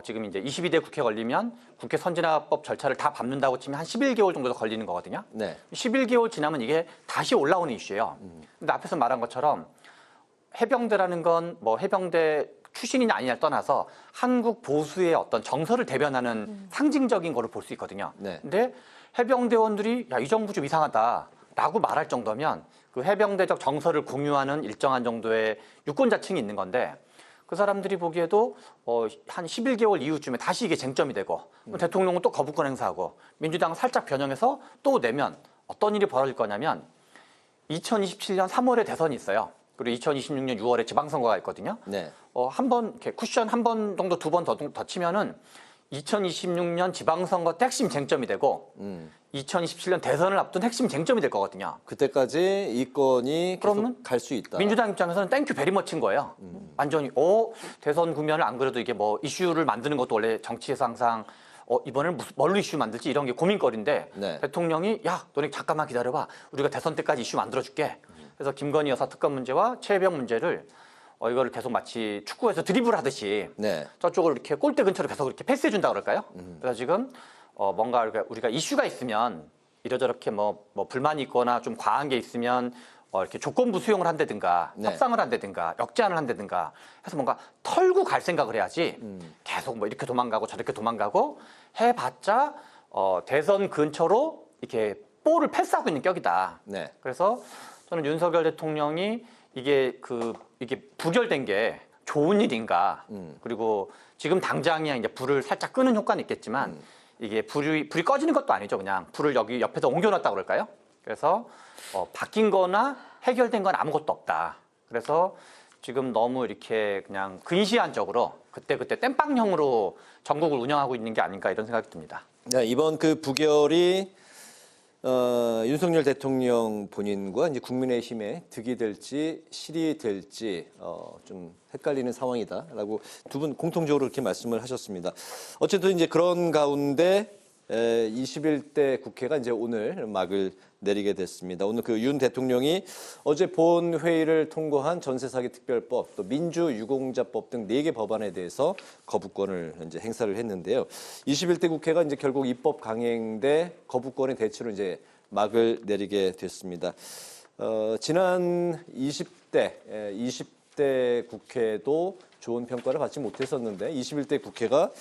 지금 이제 22대 국회 걸리면 국회 선진화법 절차를 다 밟는다고 치면 한 11개월 정도 더 걸리는 거거든요. 네. 11개월 지나면 이게 다시 올라오는 이슈예요. 근데 앞에서 말한 것처럼 해병대라는 건 뭐 해병대 출신이냐 아니냐를 떠나서 한국 보수의 어떤 정서를 대변하는 상징적인 거를 볼 수 있거든요. 네. 근데 해병대원들이 야, 이 정부 좀 이상하다라고 말할 정도면 그 해병대적 정서를 공유하는 일정한 정도의 유권자층이 있는 건데 그 사람들이 보기에도 한 11개월 이후쯤에 다시 이게 쟁점이 되고 대통령은 또 거부권 행사하고 민주당은 살짝 변형해서 또 내면 어떤 일이 벌어질 거냐면 2027년 3월에 대선이 있어요. 그리고 2026년 6월에 지방선거가 있거든요. 네. 한 번 이렇게 쿠션 한 번 정도 두 번 더 치면은 2026년 지방선거 때 핵심 쟁점이 되고 2027년 대선을 앞둔 핵심 쟁점이 될 거거든요. 그때까지 이 건이 그러면 계속 갈 수 있다. 민주당 입장에서는 땡큐 베리머치인 거예요. 완전히 대선 국면을 안 그래도 이게 뭐 이슈를 만드는 것도 원래 정치에서 항상 이번에는 뭘로 이슈 만들지 이런 게 고민거리인데 네. 대통령이 야 너네 잠깐만 기다려봐 우리가 대선 때까지 이슈 만들어줄게. 그래서 김건희 여사 특검 문제와 최혜병 문제를 이거를 계속 마치 축구에서 드리블 하듯이 네. 저쪽을 이렇게 골대 근처로 계속 이렇게 패스해 준다 그럴까요? 그래서 지금 뭔가 우리가 이슈가 있으면 이러저렇게 뭐 불만이 있거나 좀 과한 게 있으면 이렇게 조건부 수용을 한다든가 네. 협상을 한다든가 역제안을 한다든가 해서 뭔가 털고 갈 생각을 해야지 계속 뭐 이렇게 도망가고 저렇게 도망가고 해봤자 대선 근처로 이렇게 볼을 패스하고 있는 격이다. 네. 그래서 저는 윤석열 대통령이 이게 부결된 게 좋은 일인가. 그리고 지금 당장이야 이제 불을 살짝 끄는 효과는 있겠지만 이게 불이 꺼지는 것도 아니죠. 그냥 불을 여기 옆에서 옮겨놨다고 그럴까요? 그래서 바뀐 거나 해결된 건 아무것도 없다. 그래서 지금 너무 이렇게 그냥 근시안적으로 그때 땜빵형으로 전국을 운영하고 있는 게 아닌가 이런 생각이 듭니다. 네, 이번 그 부결이 윤석열 대통령 본인과 이제 국민의힘에 득이 될지 실이 될지 좀 헷갈리는 상황이다라고 두 분 공통적으로 그렇게 말씀을 하셨습니다. 어쨌든 이제 그런 가운데 21대 국회가 이제 오늘 막을 내리게 됐습니다. 오늘 그 윤 대통령이 어제 본 회의를 통과한 전세사기특별법, 또 민주유공자법 등 4개 법안에 대해서 거부권을 이제 행사를 했는데요. 21대 국회가 이제 결국 입법 강행돼 거부권의 대치로 이제 막을 내리게 됐습니다. 지난 20대 국회도 좋은 평가를 받지 못했었는데 21대 국회가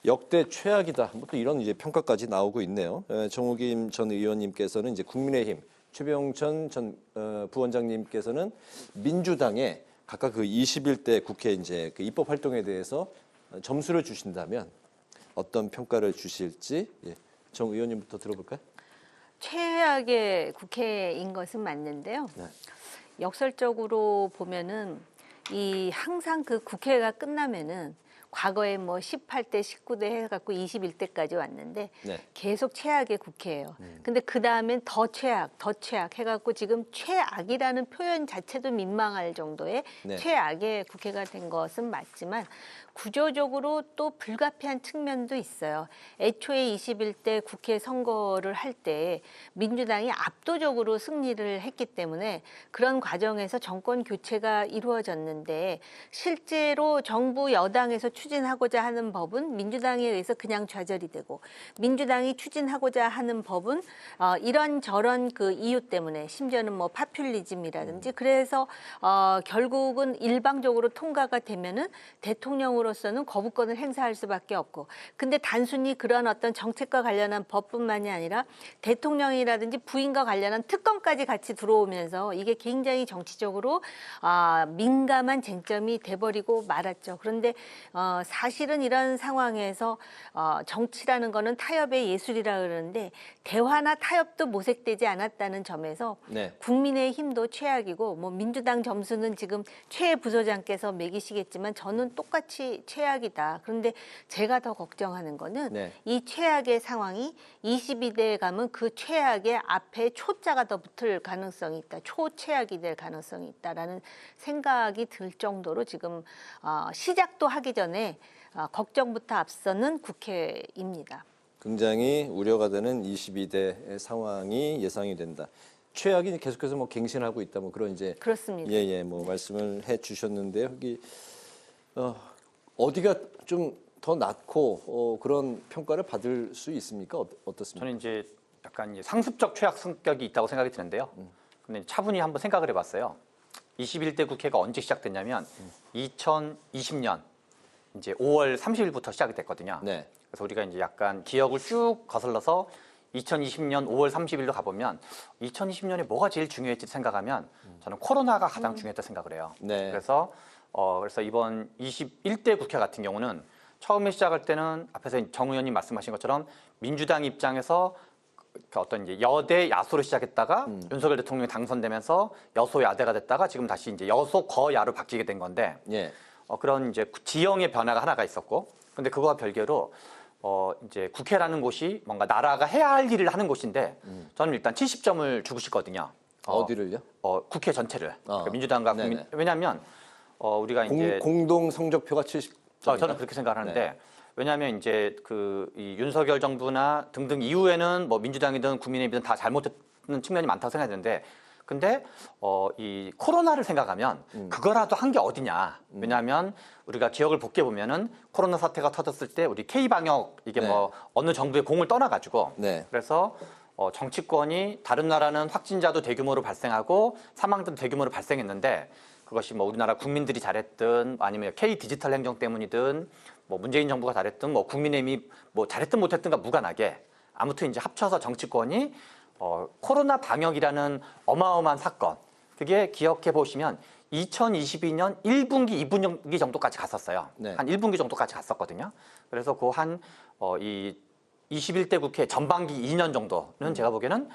역대 최악이다. 뭐 또 이런 이제 평가까지 나오고 있네요. 정우김 전 의원님께서는 이제 국민의힘, 최병천 전 부원장님께서는 민주당에 각각 그 21대 국회 이제 그 입법 활동에 대해서 점수를 주신다면 어떤 평가를 주실지 정 의원님부터 들어볼까요? 최악의 국회인 것은 맞는데요. 네. 역설적으로 보면은 항상 그 국회가 끝나면은 과거에 뭐 18대, 19대 해갖고 21대까지 왔는데 네. 계속 최악의 국회예요. 근데 그 다음엔 더 최악 해갖고 지금 최악이라는 표현 자체도 민망할 정도의 네. 최악의 국회가 된 것은 맞지만 구조적으로 또 불가피한 측면도 있어요. 애초에 21대 국회 선거를 할 때 민주당이 압도적으로 승리를 했기 때문에 그런 과정에서 정권 교체가 이루어졌는데 실제로 정부 여당에서 추진하고자 하는 법은 민주당에 의해서 그냥 좌절이 되고 민주당이 추진하고자 하는 법은 이런저런 그 이유 때문에 심지어는 뭐 파퓰리즘이라든지 그래서 결국은 일방적으로 통과가 되면은 대통령으로서는 거부권을 행사할 수밖에 없고 근데 단순히 그런 어떤 정책과 관련한 법뿐만이 아니라 대통령이라든지 부인과 관련한 특검까지 같이 들어오면서 이게 굉장히 정치적으로 민감한 쟁점이 돼버리고 말았죠. 그런데 사실은 이런 상황에서 정치라는 거는 타협의 예술이라 그러는데 대화나 타협도 모색되지 않았다는 점에서 네. 국민의힘도 최악이고 뭐 민주당 점수는 지금 최 부소장께서 매기시겠지만 저는 똑같이 최악이다. 그런데 제가 더 걱정하는 거는 네. 이 최악의 상황이 22대에 가면 그 최악의 앞에 초자가 더 붙을 가능성이 있다. 초최악이 될 가능성이 있다라는 생각이 들 정도로 지금 시작도 하기 전에 걱정부터 앞서는 국회입니다. 굉장히 우려가 되는 22대 상황이 예상이 된다. 최악이 계속해서 뭐 갱신하고 있다. 뭐 그런 이제 그렇습니다. 뭐 말씀을 해 주셨는데요. 여기 어디가 좀 더 낫고 그런 평가를 받을 수 있습니까? 어떻습니까? 저는 이제 약간 이제 상습적 최악 성격이 있다고 생각이 드는데요. 근데 차분히 한번 생각을 해봤어요. 21대 국회가 언제 시작됐냐면 2020년 이제 5월 30일부터 시작이 됐거든요. 네. 그래서 우리가 이제 약간 기억을 쭉 거슬러서 2020년 5월 30일로 가보면 2020년에 뭐가 제일 중요했지 생각하면 저는 코로나가 가장 중요했다 생각을 해요. 네. 그래서 이번 21대 국회 같은 경우는 처음에 시작할 때는 앞에서 정 의원님 말씀하신 것처럼 민주당 입장에서 어떤 이제 여대 야소로 시작했다가 윤석열 대통령이 당선되면서 여소 야대가 됐다가 지금 다시 이제 여소 거야로 바뀌게 된 건데 예. 그런 이제 지형의 변화가 하나가 있었고 근데 그거와 별개로 이제 국회라는 곳이 뭔가 나라가 해야 할 일을 하는 곳인데 저는 일단 70점을 주고 싶거든요. 어디를요? 국회 전체를. 그러니까 민주당과 국민 왜냐하면 우리가 이제 공동 성적표가 70. 저는 그렇게 생각하는데 네. 왜냐하면 이제 이 윤석열 정부나 등등 이후에는 뭐 민주당이든 국민의힘이든 다 잘못했는 측면이 많다고 생각했는데 근데 이 코로나를 생각하면 그거라도 한 게 어디냐. 왜냐하면 우리가 기억을 복귀해 보면은 코로나 사태가 터졌을 때 우리 K 방역 이게 뭐 어느 정부의 공을 떠나가지고 그래서 정치권이 다른 나라는 확진자도 대규모로 발생하고 사망자도 대규모로 발생했는데 그것이 뭐 우리나라 국민들이 잘했든 아니면 K 디지털 행정 때문이든 뭐 문재인 정부가 잘했든 뭐 국민의힘이 뭐 잘했든 못했든가 무관하게 아무튼 이제 합쳐서 정치권이 코로나 방역이라는 어마어마한 사건 그게 기억해 보시면 2022년 1분기, 2분기 정도까지 갔었어요. 네. 한 1분기 정도까지 갔었거든요. 그래서 그 이 21대 국회 전반기 2년 정도는 제가 보기에는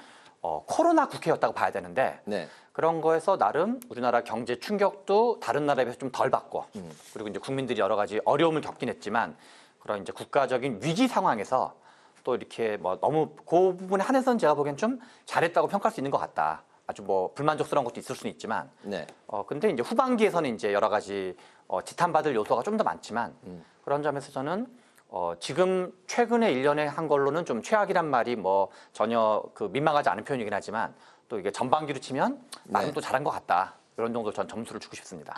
코로나 국회였다고 봐야 되는데 그런 거에서 나름 우리나라 경제 충격도 다른 나라에 비해서 좀 덜 받고 그리고 이제 국민들이 여러 가지 어려움을 겪긴 했지만 그런 이제 국가적인 위기 상황에서 또 이렇게 뭐 너무 그 부분에 한해서는 제가 보기엔 좀 잘했다고 평가할 수 있는 것 같다. 아주 뭐 불만족스러운 것도 있을 수는 있지만 근데 이제 후반기에서는 이제 여러 가지 지탄받을 요소가 좀 더 많지만 그런 점에서 저는 지금 최근에 1년에 한 걸로는 좀 최악이란 말이 뭐 전혀 민망하지 않은 표현이긴 하지만 또 이게 전반기로 치면 나름 또 잘한 것 같다. 이런 정도 전 점수를 주고 싶습니다.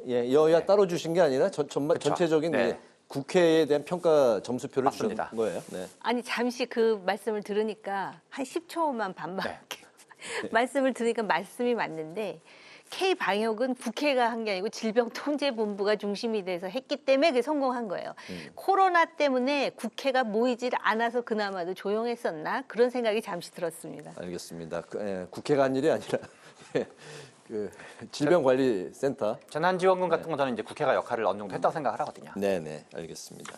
여야 따로 주신 게 아니라 전체적인 국회에 대한 평가 점수표를 주신 거예요. 네. 아니 잠시 그 말씀을 들으니까 한 10초만 반박할게요. 말씀을 들으니까 말씀이 맞는데 K방역은 국회가 한 게 아니고 질병통제본부가 중심이 돼서 했기 때문에 그게 성공한 거예요. 코로나 때문에 국회가 모이질 않아서 그나마도 조용했었나? 그런 생각이 잠시 들었습니다. 알겠습니다. 국회가 한 일이 아니라 질병관리센터. 재난지원금 같은 건 저는 이제 국회가 역할을 어느 정도 했다고 생각을 하거든요. 네네, 알겠습니다.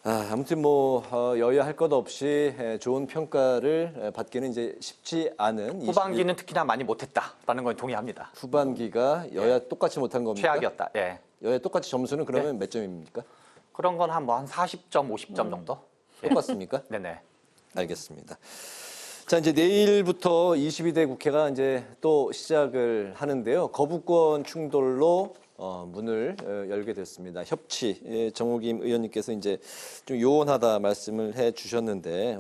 아무튼 뭐 여야 할 것 없이 좋은 평가를 받기는 이제 쉽지 않은 후반기는 특히나 많이 못했다라는 건 동의합니다. 후반기가 여야 똑같이 못한 겁니까? 최악이었다. 예. 여야 똑같이 점수는 그러면 몇 점입니까? 그런 건 한 40점, 50점 정도. 똑같습니까? 네네. 알겠습니다. 자, 이제 내일부터 22대 국회가 이제 또 시작을 하는데요. 거부권 충돌로 문을 열게 됐습니다. 협치 정호김 의원님께서 이제 좀 요원하다 말씀을 해 주셨는데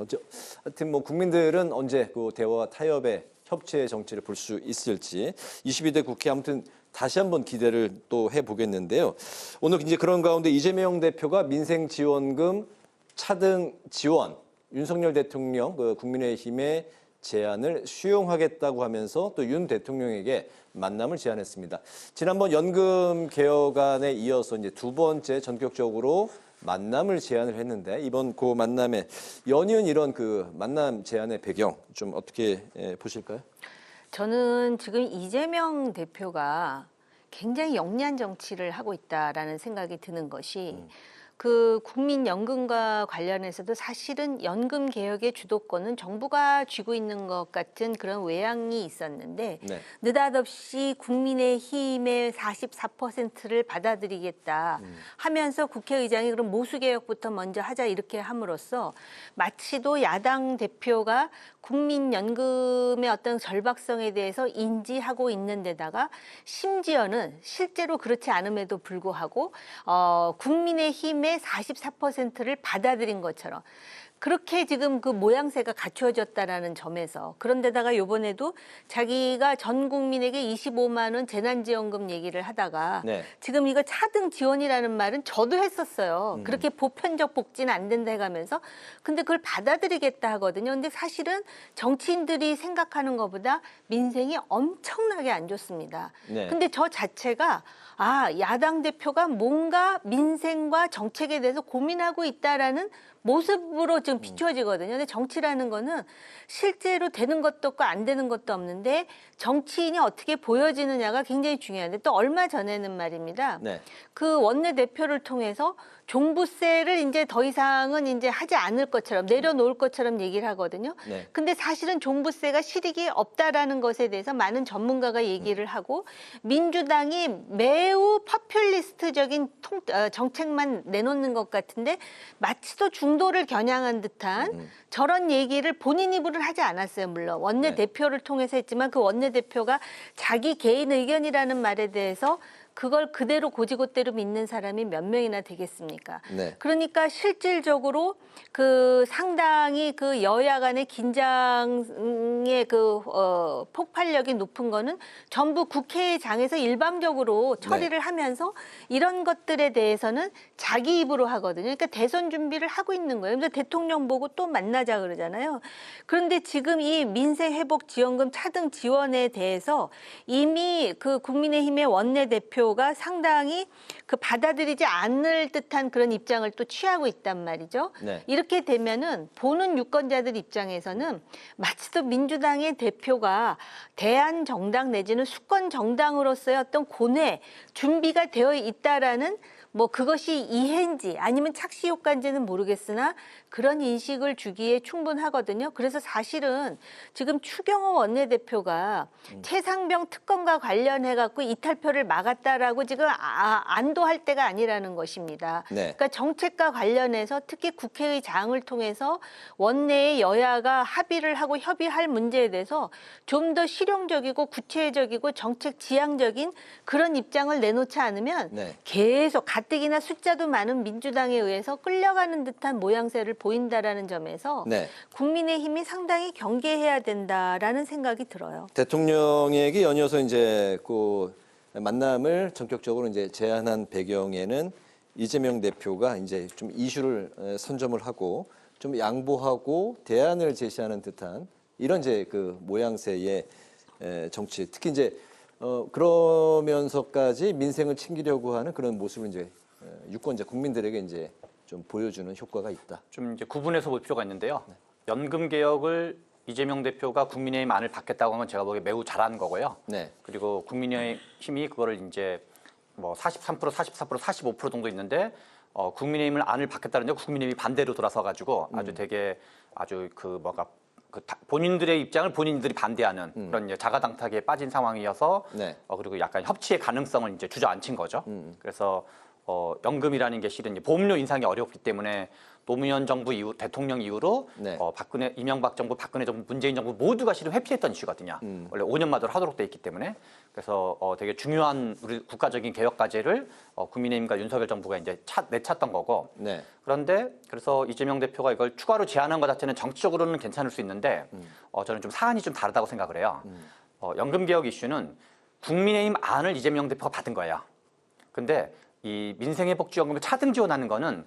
하여튼 뭐 국민들은 언제 그 대화와 타협의 협치의 정치를 볼 수 있을지 22대 국회 아무튼 다시 한번 기대를 또 해보겠는데요. 오늘 이제 그런 가운데 이재명 대표가 민생지원금 차등 지원 윤석열 대통령 국민의힘의 제안을 수용하겠다고 하면서 또 윤 대통령에게 만남을 제안했습니다. 지난번 연금 개혁안에 이어서 이제 두 번째 전격적으로 만남을 제안을 했는데 이번 그 만남에 연이은 이런 만남 제안의 배경 좀 어떻게 보실까요? 저는 지금 이재명 대표가 굉장히 영리한 정치를 하고 있다라는 생각이 드는 것이 그 국민연금과 관련해서도 사실은 연금 개혁의 주도권은 정부가 쥐고 있는 것 같은 그런 외양이 있었는데 네. 느닷없이 국민의힘의 44%를 받아들이겠다 하면서 국회의장이 그럼 모수개혁부터 먼저 하자 이렇게 함으로써 마치도 야당 대표가 국민연금의 어떤 절박성에 대해서 인지하고 있는 데다가 심지어는 실제로 그렇지 않음에도 불구하고 국민의힘의 44%를 받아들인 것처럼 그렇게 지금 그 모양새가 갖추어졌다라는 점에서 그런데다가 요번에도 자기가 전 국민에게 25만 원 재난지원금 얘기를 하다가 네. 지금 이거 차등 지원이라는 말은 저도 했었어요. 그렇게 보편적 복지는 안 된다 해가면서 근데 그걸 받아들이겠다 하거든요. 근데 사실은 정치인들이 생각하는 것보다 민생이 엄청나게 안 좋습니다. 네. 근데 저 자체가 야당 대표가 뭔가 민생과 정책에 대해서 고민하고 있다라는 모습으로 지금 비춰지거든요. 근데 정치라는 거는 실제로 되는 것도 없고 안 되는 것도 없는데 정치인이 어떻게 보여지느냐가 굉장히 중요한데 또 얼마 전에는 말입니다. 네. 그 원내대표를 통해서 종부세를 이제 더 이상은 이제 하지 않을 것처럼 내려놓을 것처럼 얘기를 하거든요. 네. 근데 사실은 종부세가 실익이 없다라는 것에 대해서 많은 전문가가 얘기를 하고 민주당이 매우 퍼퓰리스트적인 정책만 내놓는 것 같은데 마치도 중도를 겨냥한 듯한 저런 얘기를 본인 입으로 하지 않았어요. 물론 원내대표를 통해서 했지만 그 원내대표가 자기 개인 의견이라는 말에 대해서 그걸 그대로 고지고대로 믿는 사람이 몇 명이나 되겠습니까? 네. 그러니까 실질적으로 그 상당히 그 여야 간의 긴장의 그 폭발력이 높은 거는 전부 국회장에서 일방적으로 처리를 하면서 이런 것들에 대해서는 자기 입으로 하거든요. 그러니까 대선 준비를 하고 있는 거예요. 그래서 대통령 보고 또 만나자 그러잖아요. 그런데 지금 이 민생회복지원금 차등 지원에 대해서 이미 그 국민의힘의 원내대표가 상당히 그 받아들이지 않을 듯한 그런 입장을 또 취하고 있단 말이죠. 네. 이렇게 되면은 보는 유권자들 입장에서는 마치도 민주당의 대표가 대한정당 내지는 수권정당으로서의 어떤 고뇌, 준비가 되어 있다라는 뭐 그것이 이해인지 아니면 착시 효과인지는 모르겠으나 그런 인식을 주기에 충분하거든요. 그래서 사실은 지금 추경호 원내대표가 최상병 특검과 관련해 갖고 이탈표를 막았다라고 지금 안도할 때가 아니라는 것입니다. 네. 그러니까 정책과 관련해서 특히 국회의장을 통해서 원내의 여야가 합의를 하고 협의할 문제에 대해서 좀 더 실용적이고 구체적이고 정책 지향적인 그런 입장을 내놓지 않으면 네. 계속 가뜩이나 숫자도 많은 민주당에 의해서 끌려가는 듯한 모양새를 보인다라는 점에서 네. 국민의힘이 상당히 경계해야 된다라는 생각이 들어요. 대통령에게 연이어서 이제 그 만남을 전격적으로 이제 제안한 배경에는 이재명 대표가 이제 좀 이슈를 선점을 하고 좀 양보하고 대안을 제시하는 듯한 이런 이제 그 모양새의 정치, 특히 이제 그러면서까지 민생을 챙기려고 하는 그런 모습을 이제 유권자 국민들에게 이제 좀 보여주는 효과가 있다. 좀 이제 구분해서 볼 필요가 있는데요. 연금 개혁을 이재명 대표가 국민의힘 안을 받겠다고 한 건 제가 보기에 매우 잘한 거고요. 네. 그리고 국민의힘이 그거를 이제 뭐 43%, 44%, 45% 정도 있는데 국민의힘을 안을 받겠다는 데 국민의힘이 반대로 돌아서 가지고 아주 되게 아주 그 뭐가 본인들의 입장을 본인들이 반대하는 그런 이제 자가당착에 빠진 상황이어서 네. 그리고 약간 협치의 가능성을 이제 주저앉힌 거죠. 그래서 연금이라는 게 실은 이제 보험료 인상이 어렵기 때문에 노무현 정부 이후 대통령 이후로 네. 이명박 정부, 박근혜 정부, 문재인 정부 모두가 실은 회피했던 이슈거든요. 원래 5년마다 하도록 돼 있기 때문에 그래서 되게 중요한 우리 국가적인 개혁 과제를 국민의힘과 윤석열 정부가 이제 내찼던 거고. 네. 그런데 그래서 이재명 대표가 이걸 추가로 제안한 것 자체는 정치적으로는 괜찮을 수 있는데 저는 좀 사안이 좀 다르다고 생각을 해요. 연금 개혁 이슈는 국민의힘 안을 이재명 대표가 받은 거예요. 근데 이 민생회복지원금을 차등 지원하는 거는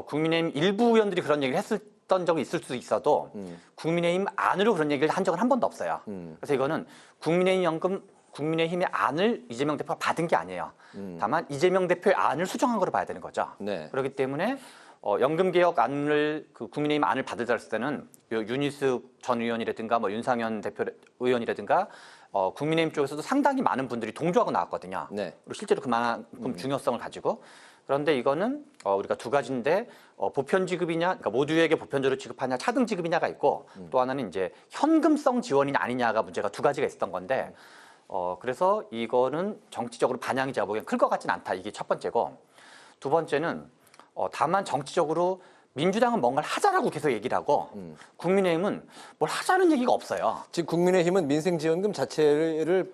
국민의힘 일부 의원들이 그런 얘기를 했던 적이 있을 수 있어도 국민의힘 안으로 그런 얘기를 한 적은 한 번도 없어요. 그래서 이거는 국민의힘의 안을 이재명 대표가 받은 게 아니에요. 다만 이재명 대표의 안을 수정한 거로 봐야 되는 거죠. 네. 그렇기 때문에 연금개혁 안을 그 국민의힘 안을 받으자 했을 때는 윤희숙 전 의원이라든가 뭐 윤상현 대표 의원이라든가 국민의힘 쪽에서도 상당히 많은 분들이 동조하고 나왔거든요. 네. 그리고 실제로 그만큼 중요성을 가지고. 그런데 이거는 우리가 두 가지인데 보편 지급이냐, 그러니까 모두에게 보편적으로 지급하냐, 차등 지급이냐가 있고 또 하나는 이제 현금성 지원이냐 아니냐가 문제가 두 가지가 있었던 건데 그래서 이거는 정치적으로 반향이 제가 보기엔 클 것 같지는 않다. 이게 첫 번째고 두 번째는 다만 정치적으로 민주당은 뭔가를 하자라고 계속 얘기를 하고 국민의힘은 뭘 하자는 얘기가 없어요. 지금 국민의힘은 민생지원금 자체를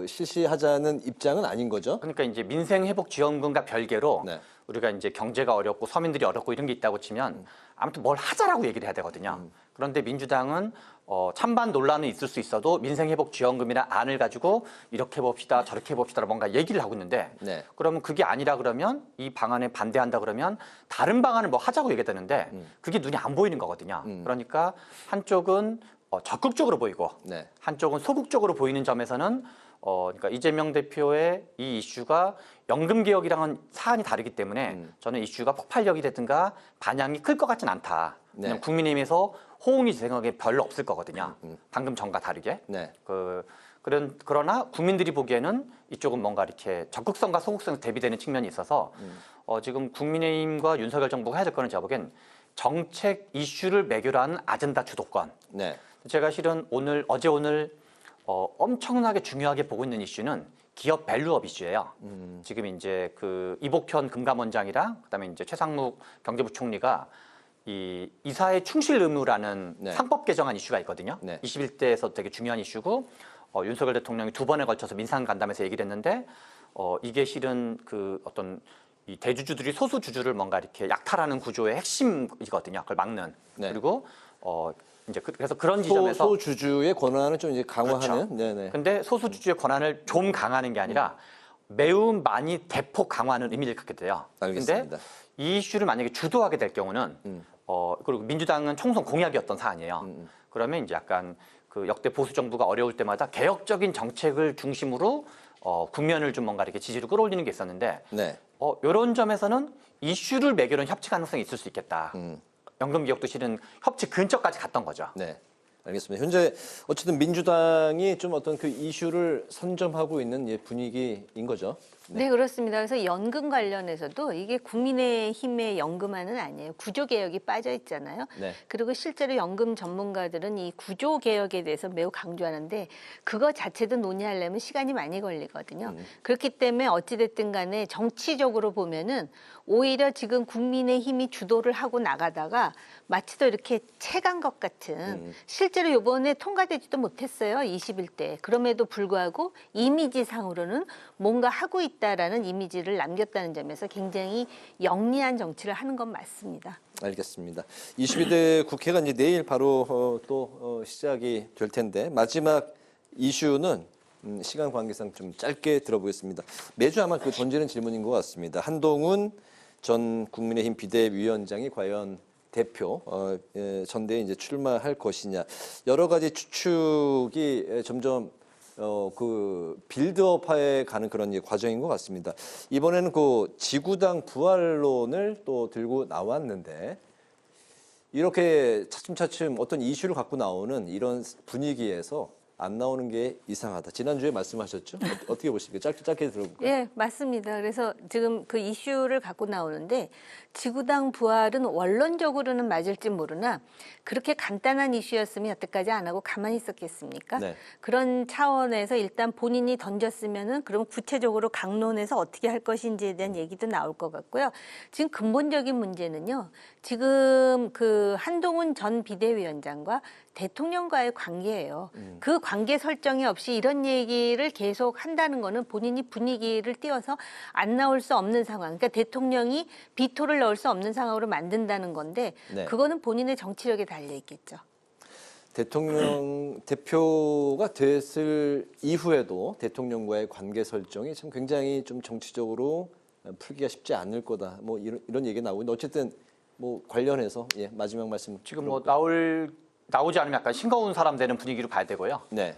실시하자는 입장은 아닌 거죠? 그러니까 이제 민생회복지원금과 별개로 네. 우리가 이제 경제가 어렵고 서민들이 어렵고 이런 게 있다고 치면 아무튼 뭘 하자라고 얘기를 해야 되거든요. 그런데 민주당은 찬반 논란은 있을 수 있어도 민생회복지원금이나 안을 가지고 이렇게 해봅시다 저렇게 해봅시다 뭔가 얘기를 하고 있는데 네. 그러면 그게 아니라 그러면 이 방안에 반대한다 그러면 다른 방안을 뭐 하자고 얘기되는데 그게 눈이 안 보이는 거거든요. 그러니까 한쪽은 적극적으로 보이고 네. 한쪽은 소극적으로 보이는 점에서는 그러니까 이재명 대표의 이 이슈가 연금개혁이랑은 사안이 다르기 때문에 저는 이슈가 폭발력이라든가 반향이 클 것 같진 않다. 네. 그냥 국민의힘에서 호응이 제 생각에 별로 없을 거거든요. 방금 전과 다르게. 네. 그러나 국민들이 보기에는 이쪽은 뭔가 이렇게 적극성과 소극성이 대비되는 측면이 있어서 지금 국민의힘과 윤석열 정부가 해야 될 거는 제가 보기엔 정책 이슈를 매결하는 아젠다 주도권. 네. 제가 실은 어제 오늘 엄청나게 중요하게 보고 있는 이슈는 기업 밸류업 이슈예요. 지금 이제 그 이복현 금감원장이랑 그다음에 이제 최상무 경제부총리가 이 이사회 충실 의무라는 네. 상법 개정안 이슈가 있거든요. 네. 21대에서 되게 중요한 이슈고 윤석열 대통령이 두 번에 걸쳐서 민상 간담회에서 얘기를 했는데 이게 실은 그 어떤 이 대주주들이 소수 주주를 뭔가 이렇게 약탈하는 구조의 핵심이거든요. 그걸 막는. 네. 그리고 이제 그래서 그런 지점에서 소주주의 권한을 좀 이제 강화하는. 그렇죠. 네네. 근데 소수주주의 권한을 좀 강화하는 게 아니라 매우 많이 대폭 강화하는 의미를 갖게 돼요. 알겠습니다. 근데 이 이슈를 만약에 주도하게 될 경우는 그리고 민주당은 총선 공약이었던 사안이에요. 그러면 이제 약간 그 역대 보수 정부가 어려울 때마다 개혁적인 정책을 중심으로 국면을 좀 뭔가 이렇게 지지를 끌어올리는 게 있었는데 네. 이런 점에서는 이슈를 매겨놓은 협치 가능성이 있을 수 있겠다. 연금 개혁도 실은 협치 근처까지 갔던 거죠. 네. 알겠습니다. 현재 어쨌든 민주당이 좀 어떤 그 이슈를 선점하고 있는 분위기인 거죠. 네, 그렇습니다. 그래서 연금 관련해서도 이게 국민의힘의 연금안은 아니에요. 구조개혁이 빠져 있잖아요. 네. 그리고 실제로 연금 전문가들은 이 구조개혁에 대해서 매우 강조하는데 그거 자체도 논의하려면 시간이 많이 걸리거든요. 그렇기 때문에 어찌됐든 간에 정치적으로 보면은 오히려 지금 국민의힘이 주도를 하고 나가다가 마치 또 이렇게 채간 것 같은 실제로 이번에 통과되지도 못했어요. 21대. 그럼에도 불구하고 이미지상으로는 뭔가 하고 있다라는 이미지를 남겼다는 점에서 굉장히 영리한 정치를 하는 건 맞습니다. 알겠습니다. 22대 국회가 이제 내일 바로 또 시작이 될 텐데 마지막 이슈는 시간 관계상 좀 짧게 들어보겠습니다. 매주 아마 그 던지는 질문인 것 같습니다. 한동훈 전 국민의힘 비대위원장이 과연 대표 전대에 이제 출마할 것이냐 여러 가지 추측이 점점 그 빌드업화에 가는 그런 과정인 것 같습니다. 이번에는 그 지구당 부활론을 또 들고 나왔는데 이렇게 차츰차츰 어떤 이슈를 갖고 나오는 이런 분위기에서 안 나오는 게 이상하다. 지난주에 말씀하셨죠? 어떻게 보십니까? 짧게 들어볼까요? 예, 맞습니다. 그래서 지금 그 이슈를 갖고 나오는데 지구당 부활은 원론적으로는 맞을지 모르나 그렇게 간단한 이슈였으면 여태까지 안 하고 가만히 있었겠습니까? 네. 그런 차원에서 일단 본인이 던졌으면은 그럼 구체적으로 강론에서 어떻게 할 것인지에 대한 얘기도 나올 것 같고요. 지금 근본적인 문제는요. 지금 그 한동훈 전 비대위원장과 대통령과의 관계예요. 그 관계 설정이 없이 이런 얘기를 계속 한다는 거는 본인이 분위기를 띄워서 안 나올 수 없는 상황. 그러니까 대통령이 비토를 넣을 수 없는 상황으로 만든다는 건데 네. 그거는 본인의 정치력에 달려 있겠죠. 대통령 대표가 됐을 이후에도 대통령과의 관계 설정이 참 굉장히 좀 정치적으로 풀기가 쉽지 않을 거다. 뭐 이런 얘기 나오고 있는데 어쨌든 뭐 관련해서 마지막 말씀 지금 뭐 나오지 않으면 약간 싱거운 사람 되는 분위기로 가야 되고요. 네.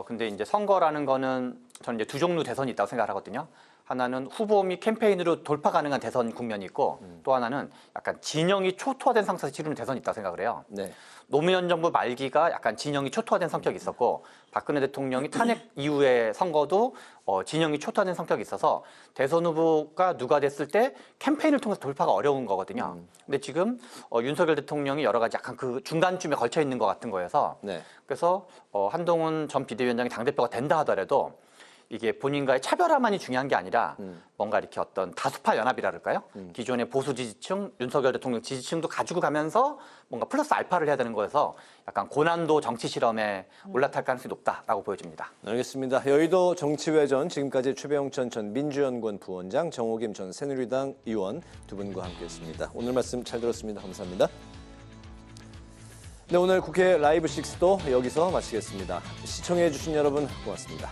근데 이제 선거라는 거는 저는 이제 두 종류 대선이 있다고 생각하거든요. 하나는 후보 및 캠페인으로 돌파 가능한 대선 국면이 있고 또 하나는 약간 진영이 초토화된 상태에서 치르는 대선이 있다고 생각을 해요. 네. 노무현 정부 말기가 약간 진영이 초토화된 성격이 있었고 박근혜 대통령이 탄핵 이후의 선거도 진영이 초토화된 성격이 있어서 대선 후보가 누가 됐을 때 캠페인을 통해서 돌파가 어려운 거거든요. 근데 지금 윤석열 대통령이 여러 가지 약간 그 중간쯤에 걸쳐 있는 것 같은 거여서 네. 그래서 한동훈 전 비대위원장이 당대표가 된다 하더라도 이게 본인과의 차별화만이 중요한 게 아니라 뭔가 이렇게 어떤 다수파 연합이라 그럴까요? 기존의 보수 지지층, 윤석열 대통령 지지층도 가지고 가면서 뭔가 플러스 알파를 해야 되는 거여서 약간 고난도 정치 실험에 올라탈 가능성이 높다라고 보여집니다. 알겠습니다. 여의도 정치외전 지금까지 최병천 전 민주연구원 부원장, 정호김 전 새누리당 의원 두 분과 함께했습니다. 오늘 말씀 잘 들었습니다. 감사합니다. 네, 오늘 국회 라이브 6도 여기서 마치겠습니다. 시청해 주신 여러분 고맙습니다.